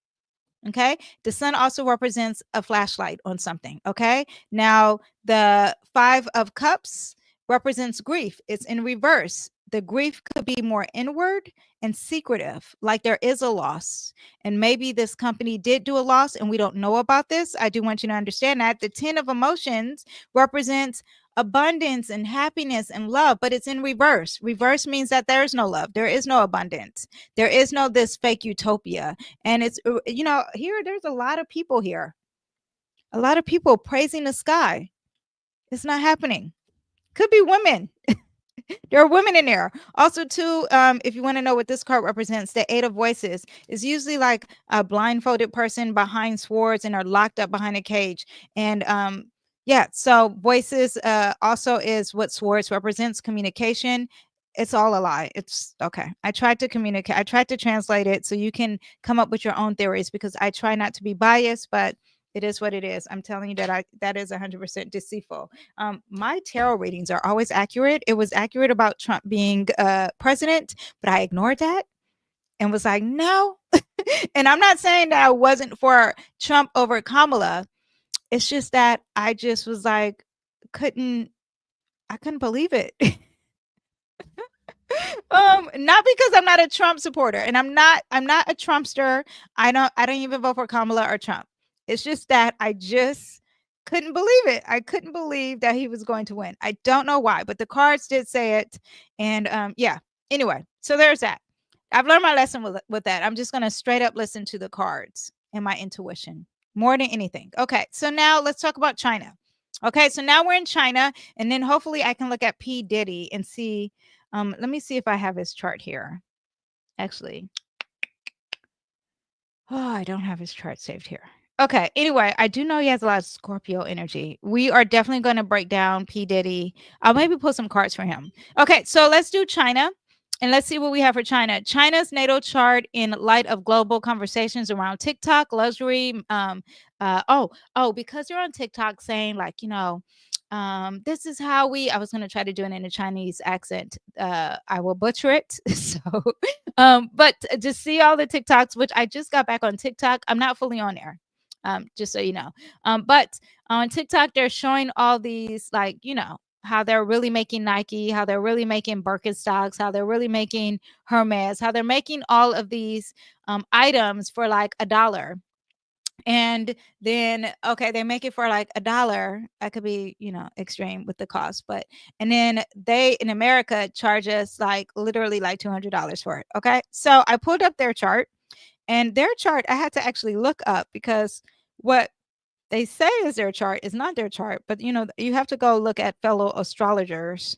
Okay. The sun also represents a flashlight on something. Okay. Now, the five of cups represents grief. It's in reverse. The grief could be more inward and secretive, like there is a loss. And maybe this company did do a loss and we don't know about this. I do want you to understand that. The 10 of emotions represents abundance and happiness and love, but it's in reverse. Reverse means that there is no love, there is no abundance, there is no this fake utopia. And it's, here, there's a lot of people here, a lot of people praising the sky. It's not happening. Could be women. There are women in there. Also, too, if you want to know what this card represents, the Eight of Voices is usually like a blindfolded person behind swords and are locked up behind a cage. And yeah, so voices also is what swords represents, communication. It's all a lie. It's okay. I tried to communicate. I tried to translate it so you can come up with your own theories because I try not to be biased, but it is what it is. I'm telling you that is 100% deceitful. My tarot readings are always accurate. It was accurate about Trump being president, but I ignored that and was like, no. And I'm not saying that I wasn't for Trump over Kamala. It's just that I just was like, I couldn't believe it. Not because I'm not a Trump supporter, and I'm not a Trumpster. I don't even vote for Kamala or Trump. It's just that I just couldn't believe it. I couldn't believe that he was going to win. I don't know why, but the cards did say it. And yeah. Anyway, so there's that. I've learned my lesson with that. I'm just gonna straight up listen to the cards and my intuition more than anything. Okay, so now let's talk about China. Okay, so now we're in China, and then hopefully I can look at P. Diddy and see. Let me see if I have his chart here. Actually, oh, I don't have his chart saved here. Okay. Anyway, I do know he has a lot of Scorpio energy. We are definitely going to break down P. Diddy. I'll maybe pull some cards for him. Okay. So let's do China. And let's see what we have for China. China's natal chart in light of global conversations around TikTok, luxury. Because you're on TikTok saying, like, this is how I was going to try to do it in a Chinese accent. I will butcher it. So, but to see all the TikToks, which I just got back on TikTok, I'm not fully on there. Just so you know. But on TikTok, they're showing all these, like, how they're really making Nike, how they're really making Birkenstocks, how they're really making Hermes, how they're making all of these items for like $1. And then, okay, they make it for like $1. That could be, extreme with the cost, but and then they in America charge us like literally like $200 for it. Okay, so I pulled up their chart, and their chart I had to actually look up because what they say is their chart is not their chart, but you have to go look at fellow astrologers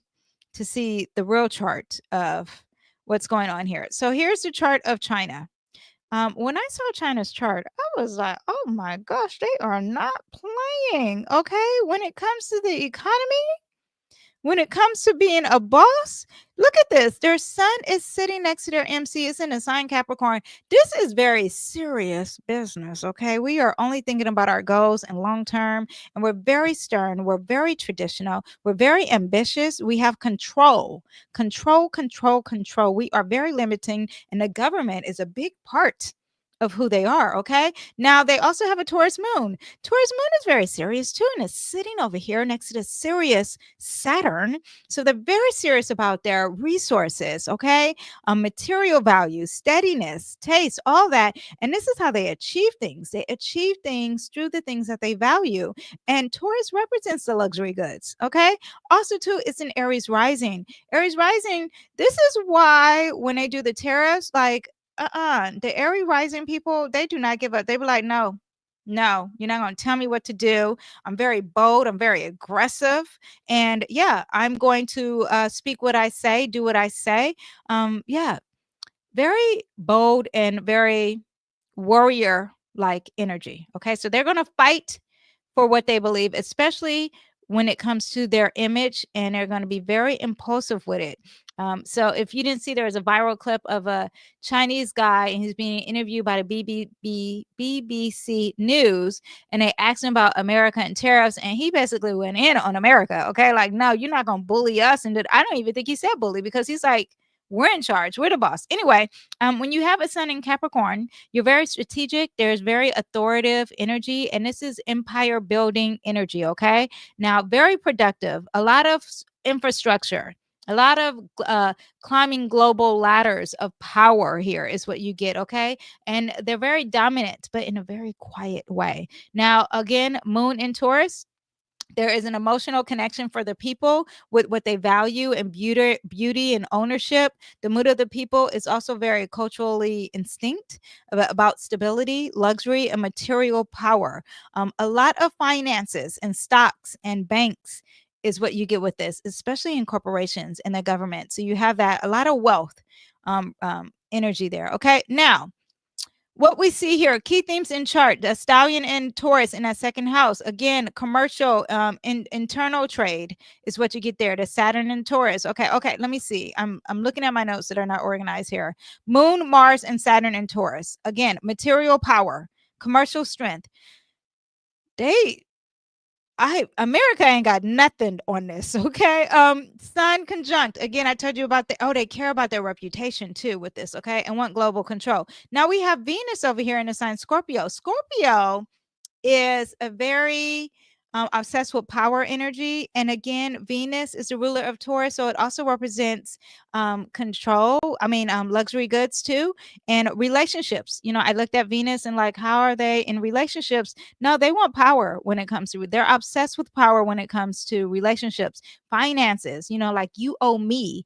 to see the real chart of what's going on here. So here's the chart of China. When I saw China's chart, I was like, oh my gosh, they are not playing. Okay. When it comes to the economy, when it comes to being a boss, look at this. Their sun is sitting next to their MC. It's in a sign Capricorn. This is very serious business, okay? We are only thinking about our goals and long term, and we're very stern. We're very traditional. We're very ambitious. We have control, control, control, control. We are very limiting, and the government is a big part of who they are, okay? Now, they also have a Taurus moon. Taurus moon is very serious too, and it's sitting over here next to the Sirius Saturn. So they're very serious about their resources, okay? Material values, steadiness, taste, all that. And this is how they achieve things. They achieve things through the things that they value. And Taurus represents the luxury goods, okay? Also, too, it's an Aries rising. Aries rising, this is why when they do the tariffs, like, the Aries rising people, they do not give up. They be like, no, no, you're not going to tell me what to do. I'm very bold. I'm very aggressive. And yeah, I'm going to speak what I say, do what I say. Yeah, very bold and very warrior like energy. Okay. So they're going to fight for what they believe, especially when it comes to their image, and they're going to be very impulsive with it. So if you didn't see, there was a viral clip of a Chinese guy, and he's being interviewed by the BBC News, and they asked him about America and tariffs, and he basically went in on America. Okay, like, no, you're not going to bully us. And I don't even think he said bully, because he's like, we're in charge, we're the boss. Anyway, when you have a sun in Capricorn, you're very strategic. There's very authoritative energy, and this is empire building energy. Okay. Now, very productive, a lot of infrastructure, a lot of climbing global ladders of power here is what you get. Okay. And they're very dominant, but in a very quiet way. Now, again, moon in Taurus, there is an emotional connection for the people with what they value, and beauty and ownership. The mood of the people is also very culturally instinct about stability, luxury, and material power. A lot of finances and stocks and banks is what you get with this, especially in corporations and the government. So you have that, a lot of wealth energy there. Okay. Now, what we see here, key themes in chart, the stallion and Taurus in that second house. Again, commercial, internal trade is what you get there. The Saturn and Taurus. Okay. Let me see. I'm looking at my notes that are not organized here. Moon, Mars, and Saturn and Taurus. Again, material power, commercial strength. They America ain't got nothing on this, okay? Sun conjunct. Again, I told you about they care about their reputation too with this, okay? And want global control. Now we have Venus over here in the sign Scorpio. Scorpio is a very obsessed with power energy. And again, Venus is the ruler of Taurus. So it also represents control. I mean, luxury goods too, and relationships. You know, I looked at Venus and like, how are they in relationships? No, they want power when it comes to, they're obsessed with power when it comes to relationships, finances, you know, like you owe me.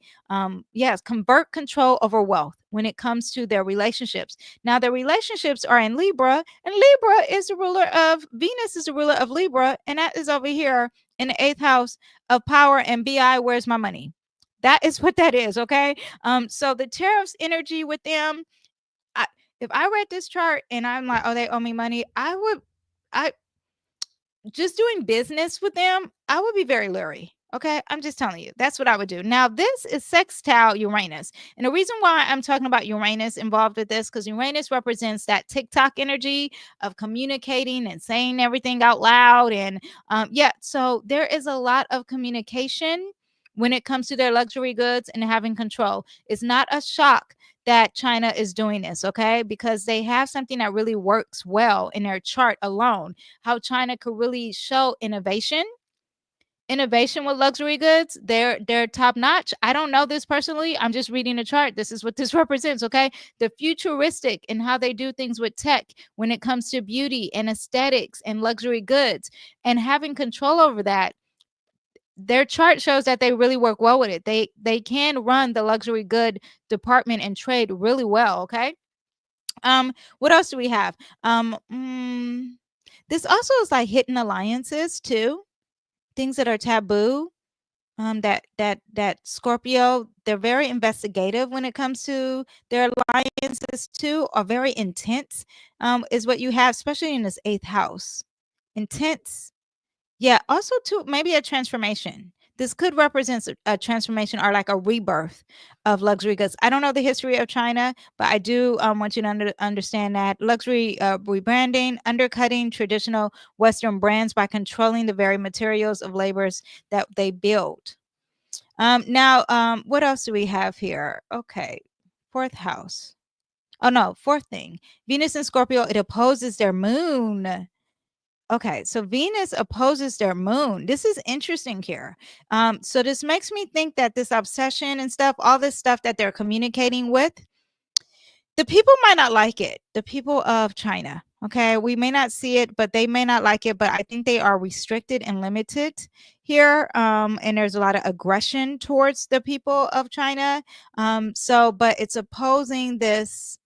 Yes, convert control over wealth when it comes to their relationships. Now, their relationships are in Libra, and Libra is the ruler of Venus, is the ruler of Libra, and that is over here in the eighth house of power and BI. Where's my money? That is what that is. Okay. So the tariffs energy with them, I, if I read this chart and I'm like, oh, they owe me money, I just doing business with them, I would be very leery. Okay, I'm just telling you, that's what I would do. Now, this is sextile Uranus. And the reason why I'm talking about Uranus involved with this, because Uranus represents that TikTok energy of communicating and saying everything out loud. And yeah, so there is a lot of communication when it comes to their luxury goods and having control. It's not a shock that China is doing this, okay? Because they have something that really works well in their chart alone. How China could really show innovation with luxury goods. They're top notch. I don't know this personally. I'm just reading the chart. This is what this represents, okay? The futuristic and how they do things with tech when it comes to beauty and aesthetics and luxury goods, and having control over that. Their chart shows that they really work well with it. They can run the luxury good department and trade really well, okay? What else do we have? This also is like hidden alliances too, things that are taboo. That Scorpio, they're very investigative when it comes to their alliances too, are very intense. Is what you have, especially in this eighth house. Intense. Yeah, also too, maybe a transformation. this could represent a transformation or like a rebirth of luxury goods. I don't know the history of China, but I do want you to understand that luxury rebranding, undercutting traditional Western brands by controlling the very materials of labors that they build. Now, what else do we have here? Okay, fourth house. Oh no, fourth thing. Venus and Scorpio, it opposes their moon. Okay, so Venus opposes their moon. This is interesting here. So this makes me think that this obsession and stuff, all this stuff that they're communicating with, the people might not like it. The people of China. Okay, we may not see it, but they may not like it. But I think they are restricted and limited here. And there's a lot of aggression towards the people of China. But it's opposing this,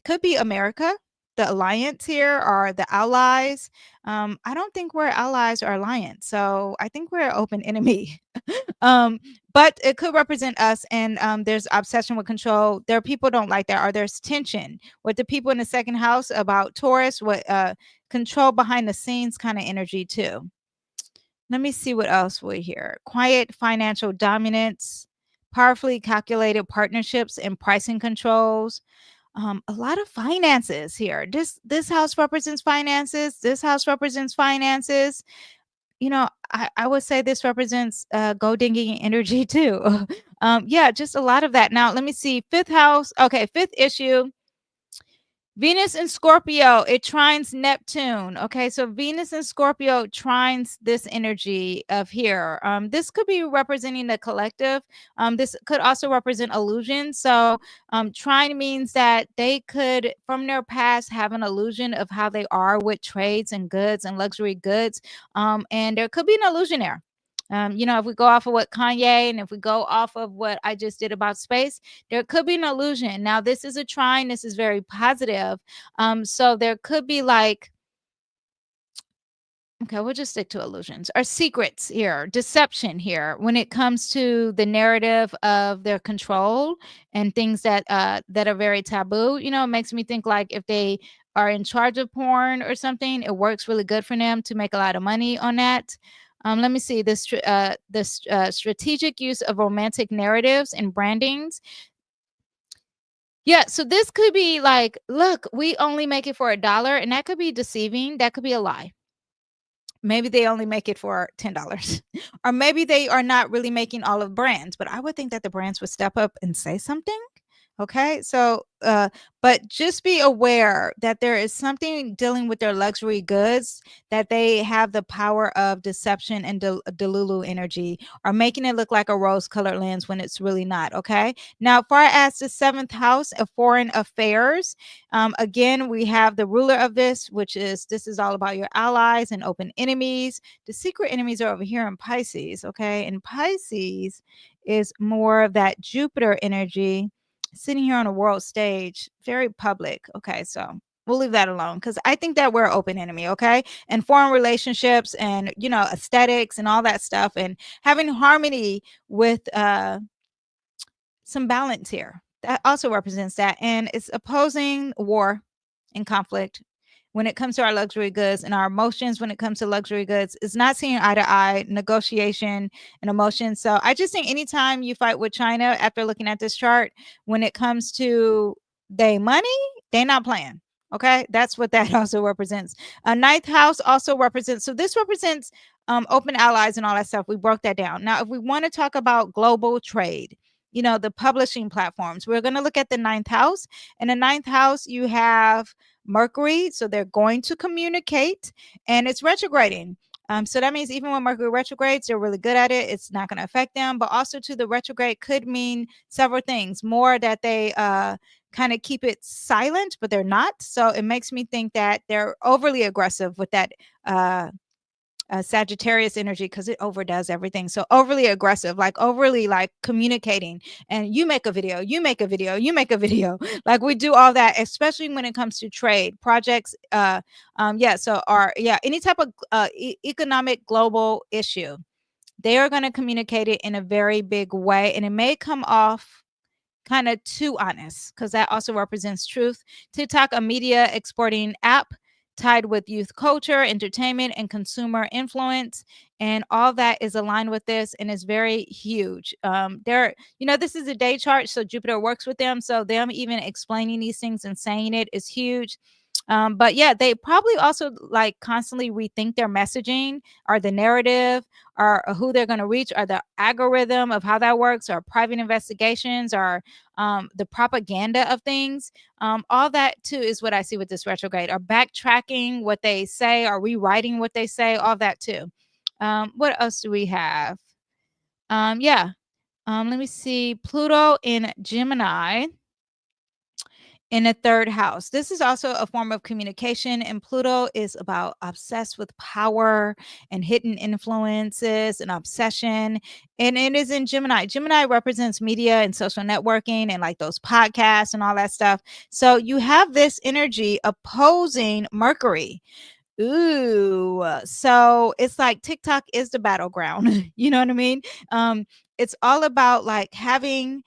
could be America, the alliance here, or the allies. I don't think we're allies or alliance, so I think we're an open enemy. um, but it could represent us, and there's obsession with control. There are people don't like that, or there's tension with the people in the second house about Taurus, with control behind the scenes kind of energy too. Let me see what else we hear. Quiet financial dominance, powerfully calculated partnerships and pricing controls, a lot of finances here. This house represents finances. This house represents finances. I would say this represents gold digging energy too. Yeah, just a lot of that. Now let me see. Fifth house. Okay, fifth issue. Venus in Scorpio, it trines Neptune. Okay, so Venus in Scorpio trines this energy of here. This could be representing the collective. This could also represent illusion. So, trine means that they could, from their past, have an illusion of how they are with trades and goods and luxury goods. And there could be an illusion there. If we go off of what Kanye and if we go off of what I just did about space, there could be an illusion. Now, this is a trine. This is very positive. So there could be like, okay, we'll just stick to illusions or secrets here, deception here when it comes to the narrative of their control and things that are very taboo. It makes me think like if they are in charge of porn or something, it works really good for them to make a lot of money on that. Let me see this strategic use of romantic narratives and brandings. Yeah, so this could be like, look, we only make it for $1, and that could be deceiving. That could be a lie. Maybe they only make it for $10. Or maybe they are not really making all of brands, but I would think that the brands would step up and say something. Okay. But just be aware that there is something dealing with their luxury goods, that they have the power of deception and Delulu energy, or making it look like a rose colored lens when it's really not. Okay. Now, far as the seventh house of foreign affairs, again, we have the ruler of this is all about your allies and open enemies. The secret enemies are over here in Pisces. Okay. And Pisces is more of that Jupiter energy sitting here on a world stage, very public. Okay, so we'll leave that alone because I think that we're open enemy. Okay, and foreign relationships and aesthetics and all that stuff, and having harmony with some balance here. That also represents that, and it's opposing war and conflict when it comes to our luxury goods, and our emotions when it comes to luxury goods is not seeing eye to eye, negotiation and emotion. So I just think anytime you fight with China after looking at this chart, when it comes to they money, they not playing. Okay, that's what that also represents. A ninth house also represents. So this represents open allies and all that stuff. We broke that down. Now, if we want to talk about global trade, the publishing platforms, we're going to look at the ninth house. In the ninth house, you have Mercury, so they're going to communicate, and it's retrograding. So that means even when Mercury retrogrades, they're really good at it. It's not going to affect them. But also, to the retrograde could mean several things. More that they kind of keep it silent, but they're not. So it makes me think that they're overly aggressive with that Sagittarius energy because it overdoes everything. So overly aggressive, like overly like communicating. And you make a video, you make a video, you make a video. Like we do all that, especially when it comes to trade projects. Any type of economic global issue, they are going to communicate it in a very big way, and it may come off kind of too honest because that also represents truth. TikTok, a media exporting app, tied with youth culture, entertainment, and consumer influence. And all that is aligned with this and is very huge. This is a day chart, so Jupiter works with them. So them even explaining these things and saying it is huge. But yeah, they probably also like constantly rethink their messaging or the narrative or who they're going to reach or the algorithm of how that works or private investigations or the propaganda of things. All that too is what I see with this retrograde, or backtracking what they say or rewriting what they say, all that too. What else do we have? Yeah. Let me see. Pluto in Gemini in the third house. This is also a form of communication, and Pluto is about obsessed with power and hidden influences and obsession. And it is in Gemini. Gemini represents media and social networking and like those podcasts and all that stuff. So you have this energy opposing Mercury. Ooh, so it's like TikTok is the battleground. You know what I mean? Um, it's all about like having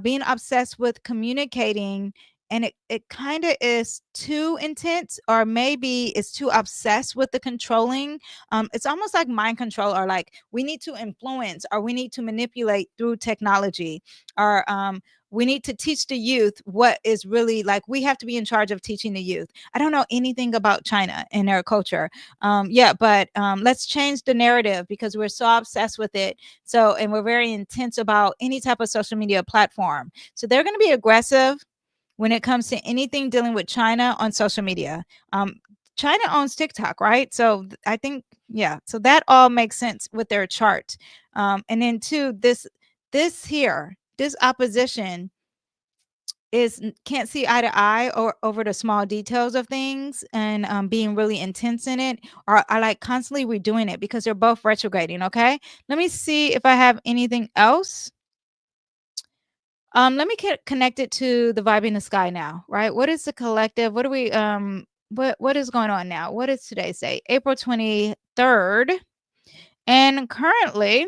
being obsessed with communicating, and it kind of is too intense, or maybe it's too obsessed with the controlling. It's almost like mind control, or like we need to influence or we need to manipulate through technology, or we need to teach the youth what is really like. We have to be in charge of teaching the youth. I don't know anything about China and their culture. Yeah, but let's change the narrative because we're so obsessed with it. So, and we're very intense about any type of social media platform. So they're going to be aggressive when it comes to anything dealing with China on social media. China owns TikTok, right? So I think, yeah, so that all makes sense with their chart. And then two, this opposition is can't see eye to eye or over the small details of things, and being really intense in it, or I like constantly redoing it because they're both retrograding. Okay, let me see if I have anything else. Let me connect it to the vibe in the sky now, right? What is the collective? What do we what is going on now? What is today's date? April 23rd. And currently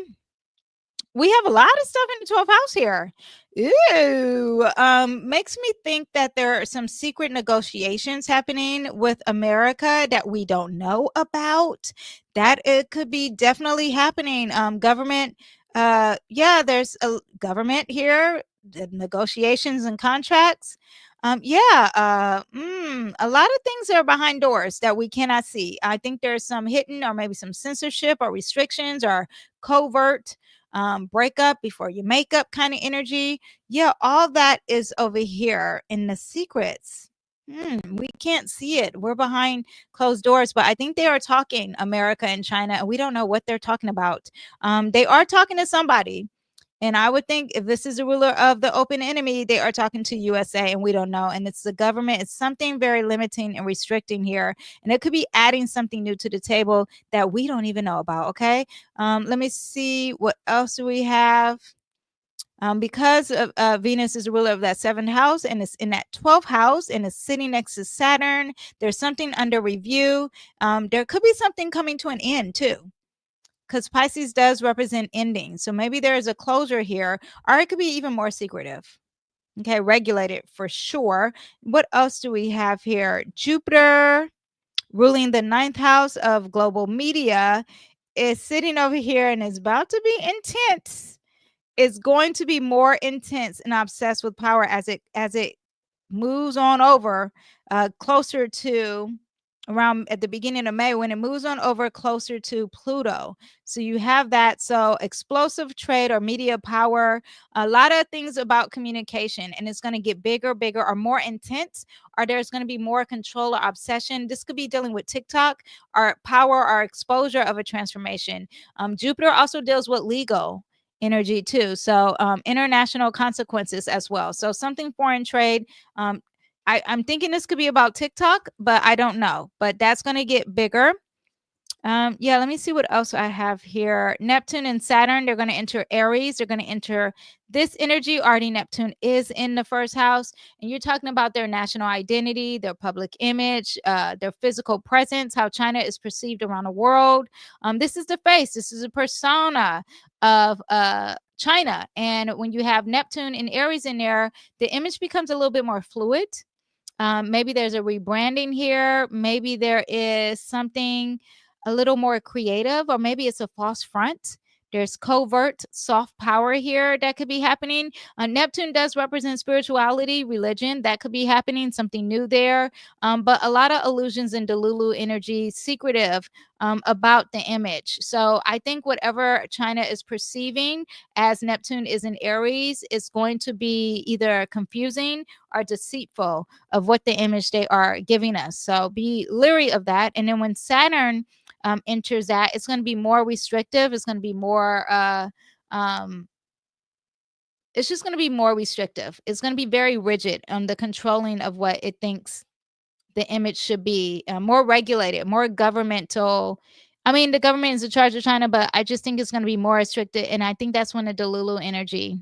we have a lot of stuff in the 12th house here. Ooh, makes me think that there are some secret negotiations happening with America that we don't know about. That it could be definitely happening. Government, yeah, there's a government here, the negotiations and contracts. A lot of things are behind doors that we cannot see. I think there's some hidden or maybe some censorship or restrictions or covert break up before you make up kind of energy. Yeah, all that is over here in the secrets. We can't see it. We're behind closed doors, but I think they are talking, America and China, and we don't know what they're talking about. They are talking to somebody. And I would think if this is the ruler of the open enemy, they are talking to USA and we don't know. And it's the government. It's something very limiting and restricting here. And it could be adding something new to the table that we don't even know about. Okay. Let me see what else do we have. Because of, Venus is the ruler of that seventh house and it's in that 12th house and it's sitting next to Saturn. There's something under review. There could be something coming to an end too, because Pisces does represent ending. So maybe there is a closure here, or it could be even more secretive. Okay, regulated for sure. What else do we have here? Jupiter, ruling the ninth house of global media, is sitting over here and is about to be intense. It's going to be more intense and obsessed with power as it moves on over closer to around at the beginning of May, when it moves on over closer to Pluto. So you have that. So explosive trade or media power, a lot of things about communication, and it's going to get bigger, bigger, or more intense, or there's going to be more control or obsession. This could be dealing with TikTok or power or exposure of a transformation. Jupiter also deals with legal energy too. So international consequences as well. So something foreign trade. I'm thinking this could be about TikTok, but I don't know. But that's going to get bigger. Yeah, let me see what else I have here. Neptune and Saturn, they're going to enter Aries. They're going to enter this energy. Already Neptune is in the first house. And you're talking about their national identity, their public image, their physical presence, how China is perceived around the world. This is the face. This is a persona of China. And when you have Neptune and Aries in there, the image becomes a little bit more fluid. Maybe there's a rebranding here. Maybe there is something a little more creative, or maybe it's a false front. There's covert soft power here that could be happening. Neptune does represent spirituality, religion. That could be happening, something new there. But a lot of illusions and Delulu energy, secretive about the image. So I think whatever China is perceiving as Neptune is in Aries is going to be either confusing or deceitful of what the image they are giving us. So be leery of that. And then when Saturn enters that, it's going to be more restrictive. It's going to be more, it's just going to be more restrictive. It's going to be very rigid on the controlling of what it thinks the image should be, more regulated, more governmental. I mean, the government is in charge of China, but I just think it's going to be more restricted. And I think that's when the Delulu energy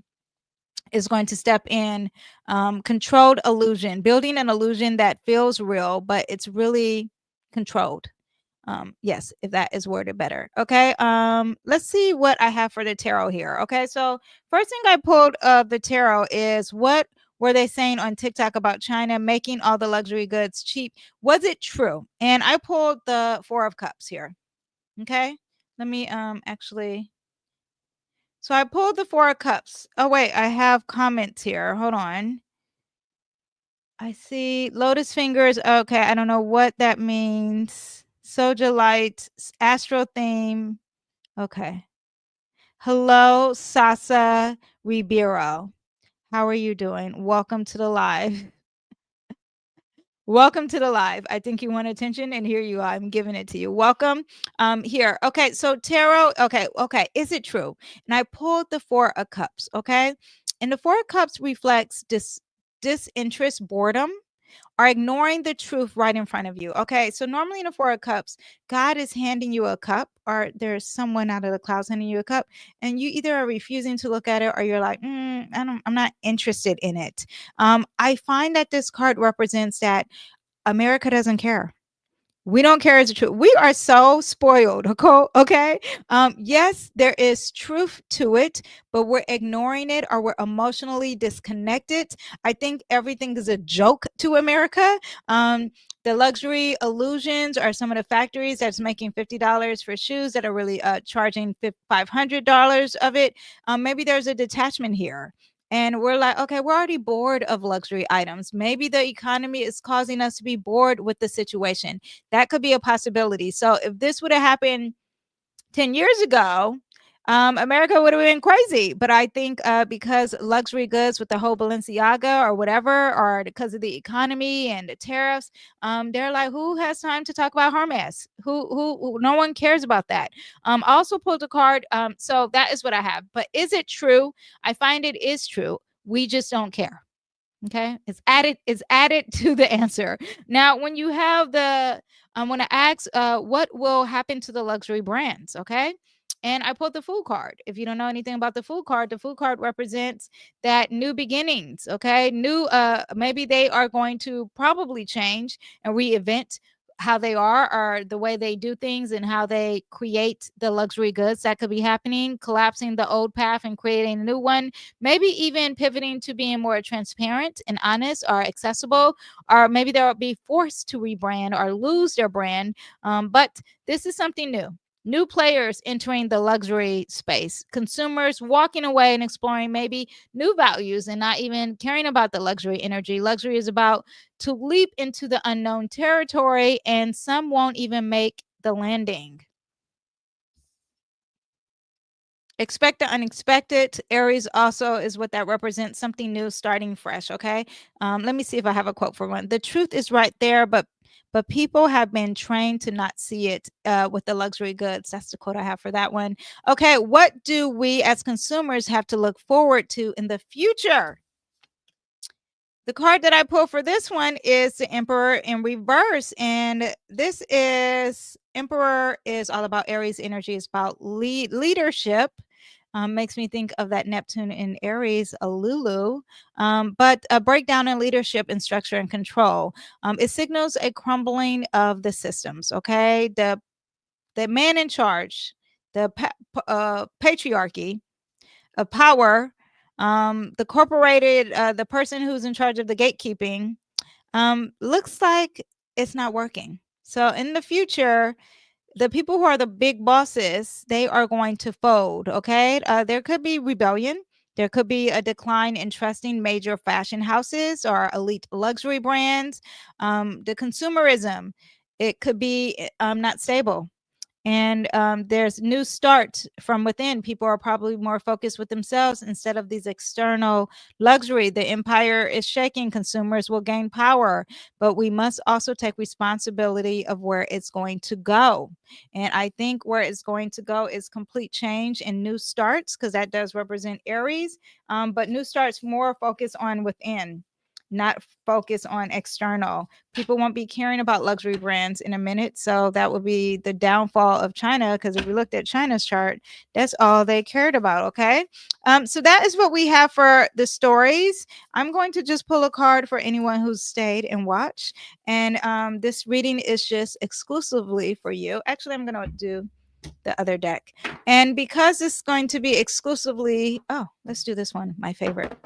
is going to step in. Controlled illusion, building an illusion that feels real, but it's really controlled. Yes, if that is worded better. Okay. Let's see what I have for the tarot here. Okay, so first thing I pulled of the tarot is, what were they saying on TikTok about China making all the luxury goods cheap? Was it true? And I pulled the Four of Cups here. Okay, let me actually, so I pulled the Four of Cups. Oh wait, I have comments here. Hold on. I see lotus fingers. Okay, I don't know what that means. Soja light, astro theme. Okay. Hello, Sasa Ribeiro. How are you doing? Welcome to the live. Welcome to the live. I think you want attention, and here you are. I'm giving it to you. Welcome. Here. Okay, so tarot. Okay. Is it true? And I pulled the Four of Cups. Okay, and the Four of Cups reflects disinterest, boredom, are ignoring the truth right in front of you. Okay, so normally in the Four of Cups, God is handing you a cup, or there's someone out of the clouds handing you a cup, and you either are refusing to look at it, or you're like, I'm not interested in it. I find that this card represents that America doesn't care. We don't care is the truth. We are so spoiled. Okay. Yes, there is truth to it, but we're ignoring it, or we're emotionally disconnected. I think everything is a joke to America. The luxury illusions are some of the factories that's making $50 for shoes that are really charging $500 of it. Maybe there's a detachment here. And we're like, okay, we're already bored of luxury items. Maybe the economy is causing us to be bored with the situation. That could be a possibility. So if this would have happened 10 years ago, America would have been crazy. But I think because luxury goods with the whole Balenciaga or whatever, or because of the economy and the tariffs, they're like, who has time to talk about Hermes? Who? No one cares about that. I also pulled a card. So that is what I have. But is it true? I find it is true. We just don't care. Okay, it's added to the answer. Now when you have the, I'm going to ask what will happen to the luxury brands. Okay, and I pulled the Fool card. If you don't know anything about the Fool card, the Fool card represents that new beginnings. Okay, new, maybe they are going to probably change and reinvent how they are, or the way they do things, and how they create the luxury goods. That could be happening, collapsing the old path and creating a new one, maybe even pivoting to being more transparent and honest or accessible, or maybe they'll be forced to rebrand or lose their brand. But this is something new. New players entering the luxury space, consumers walking away and exploring maybe new values and not even caring about the luxury energy. Luxury is about to leap into the unknown territory, and some won't even make the landing. Expect the unexpected. Aries also is what that represents, something new, starting fresh. Okay, let me see if I have a quote for one. The truth is right there, but people have been trained to not see it with the luxury goods. That's the quote I have for that one. Okay, what do we as consumers have to look forward to in the future? The card that I pulled for this one is the Emperor in reverse. And this is, Emperor is all about Aries energy. It's about leadership. Makes me think of that Neptune in Aries, a Lulu. But a breakdown in leadership and structure and control. It signals a crumbling of the systems. Okay, the man in charge, the patriarchy of power, the corporated, the person who's in charge of the gatekeeping, looks like it's not working. So in the future, the people who are the big bosses, they are going to fold. Okay, there could be rebellion. There could be a decline in trusting major fashion houses or elite luxury brands. The consumerism, it could be not stable. And there's new start from within. People are probably more focused with themselves instead of these external luxury. The empire is shaking. Consumers will gain power, but we must also take responsibility of where it's going to go. And I think where it's going to go is complete change and new starts, because that does represent Aries. But new starts more focus on within, not focus on external. People won't be caring about luxury brands in a minute. So that would be the downfall of China. Because if we looked at China's chart, that's all they cared about. Okay. So that is what we have for the stories. I'm going to just pull a card for anyone who's stayed and watched. And this reading is just exclusively for you. Actually, I'm going to do the other deck. And because it's going to be exclusively, oh, let's do this one, my favorite.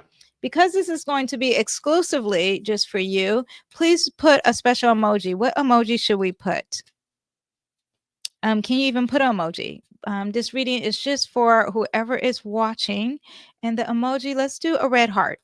Because this is going to be exclusively just for you, please put a special emoji. What emoji should we put? Can you even put an emoji? This reading is just for whoever is watching. And the emoji, let's do a red heart.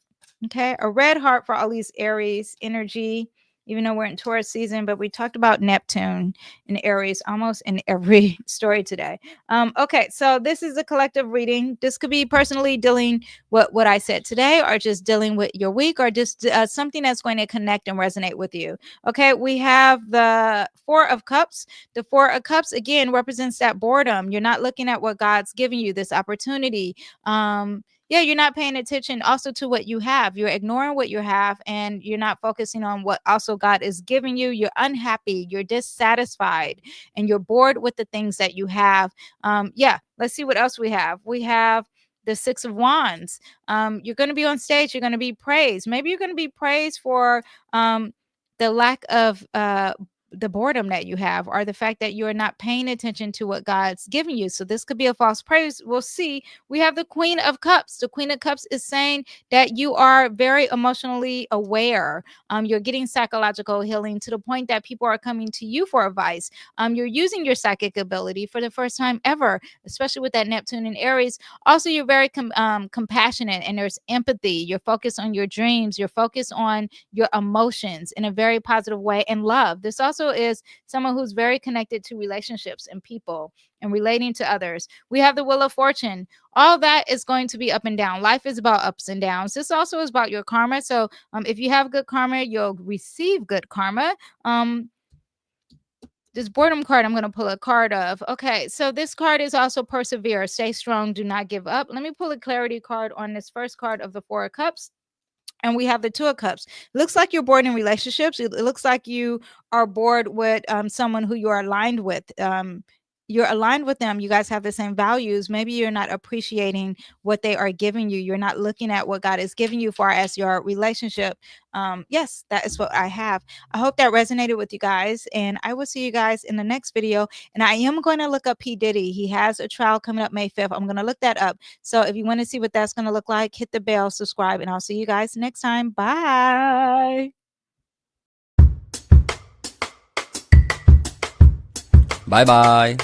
Okay, a red heart for all these Aries energy, even though we're in Taurus season, but we talked about Neptune and Aries almost in every story today. Okay, so this is a collective reading. This could be personally dealing with what I said today, or just dealing with your week, or just something that's going to connect and resonate with you. Okay, we have the Four of Cups. The Four of Cups, again, represents that boredom. You're not looking at what God's giving you, this opportunity. Yeah, you're not paying attention also to what you have. You're ignoring what you have, and you're not focusing on what also God is giving you. You're unhappy, you're dissatisfied, and you're bored with the things that you have. Yeah, let's see what else we have. We have the Six of Wands. You're going to be on stage, you're going to be praised. Maybe you're going to be praised for the lack of the boredom that you have, or the fact that you are not paying attention to what God's giving you. So this could be a false praise. We'll see. We have the Queen of Cups. The Queen of Cups is saying that you are very emotionally aware. You're getting psychological healing to the point that people are coming to you for advice. You're using your psychic ability for the first time ever, especially with that Neptune and Aries. Also, you're very compassionate, and there's empathy. You're focused on your dreams. You're focused on your emotions in a very positive way, and love. This also is someone who's very connected to relationships and people and relating to others. We have the Wheel of Fortune. All that is going to be up and down. Life is about ups and downs. This also is about your karma. So if you have good karma, you'll receive good karma. This boredom card, I'm going to pull a card of. Okay, so this card is also persevere, stay strong, do not give up. Let me pull a clarity card on this first card of the Four of Cups. And we have the Two of Cups. Looks like you're bored in relationships. It looks like you are bored with someone who you are aligned with. You're aligned with them. You guys have the same values. Maybe you're not appreciating what they are giving you. You're not looking at what God is giving you for as your relationship. Yes, that is what I have. I hope that resonated with you guys. And I will see you guys in the next video. And I am going to look up P. Diddy. He has a trial coming up May 5th. I'm going to look that up. So if you want to see what that's going to look like, hit the bell, subscribe, and I'll see you guys next time. Bye. Bye bye.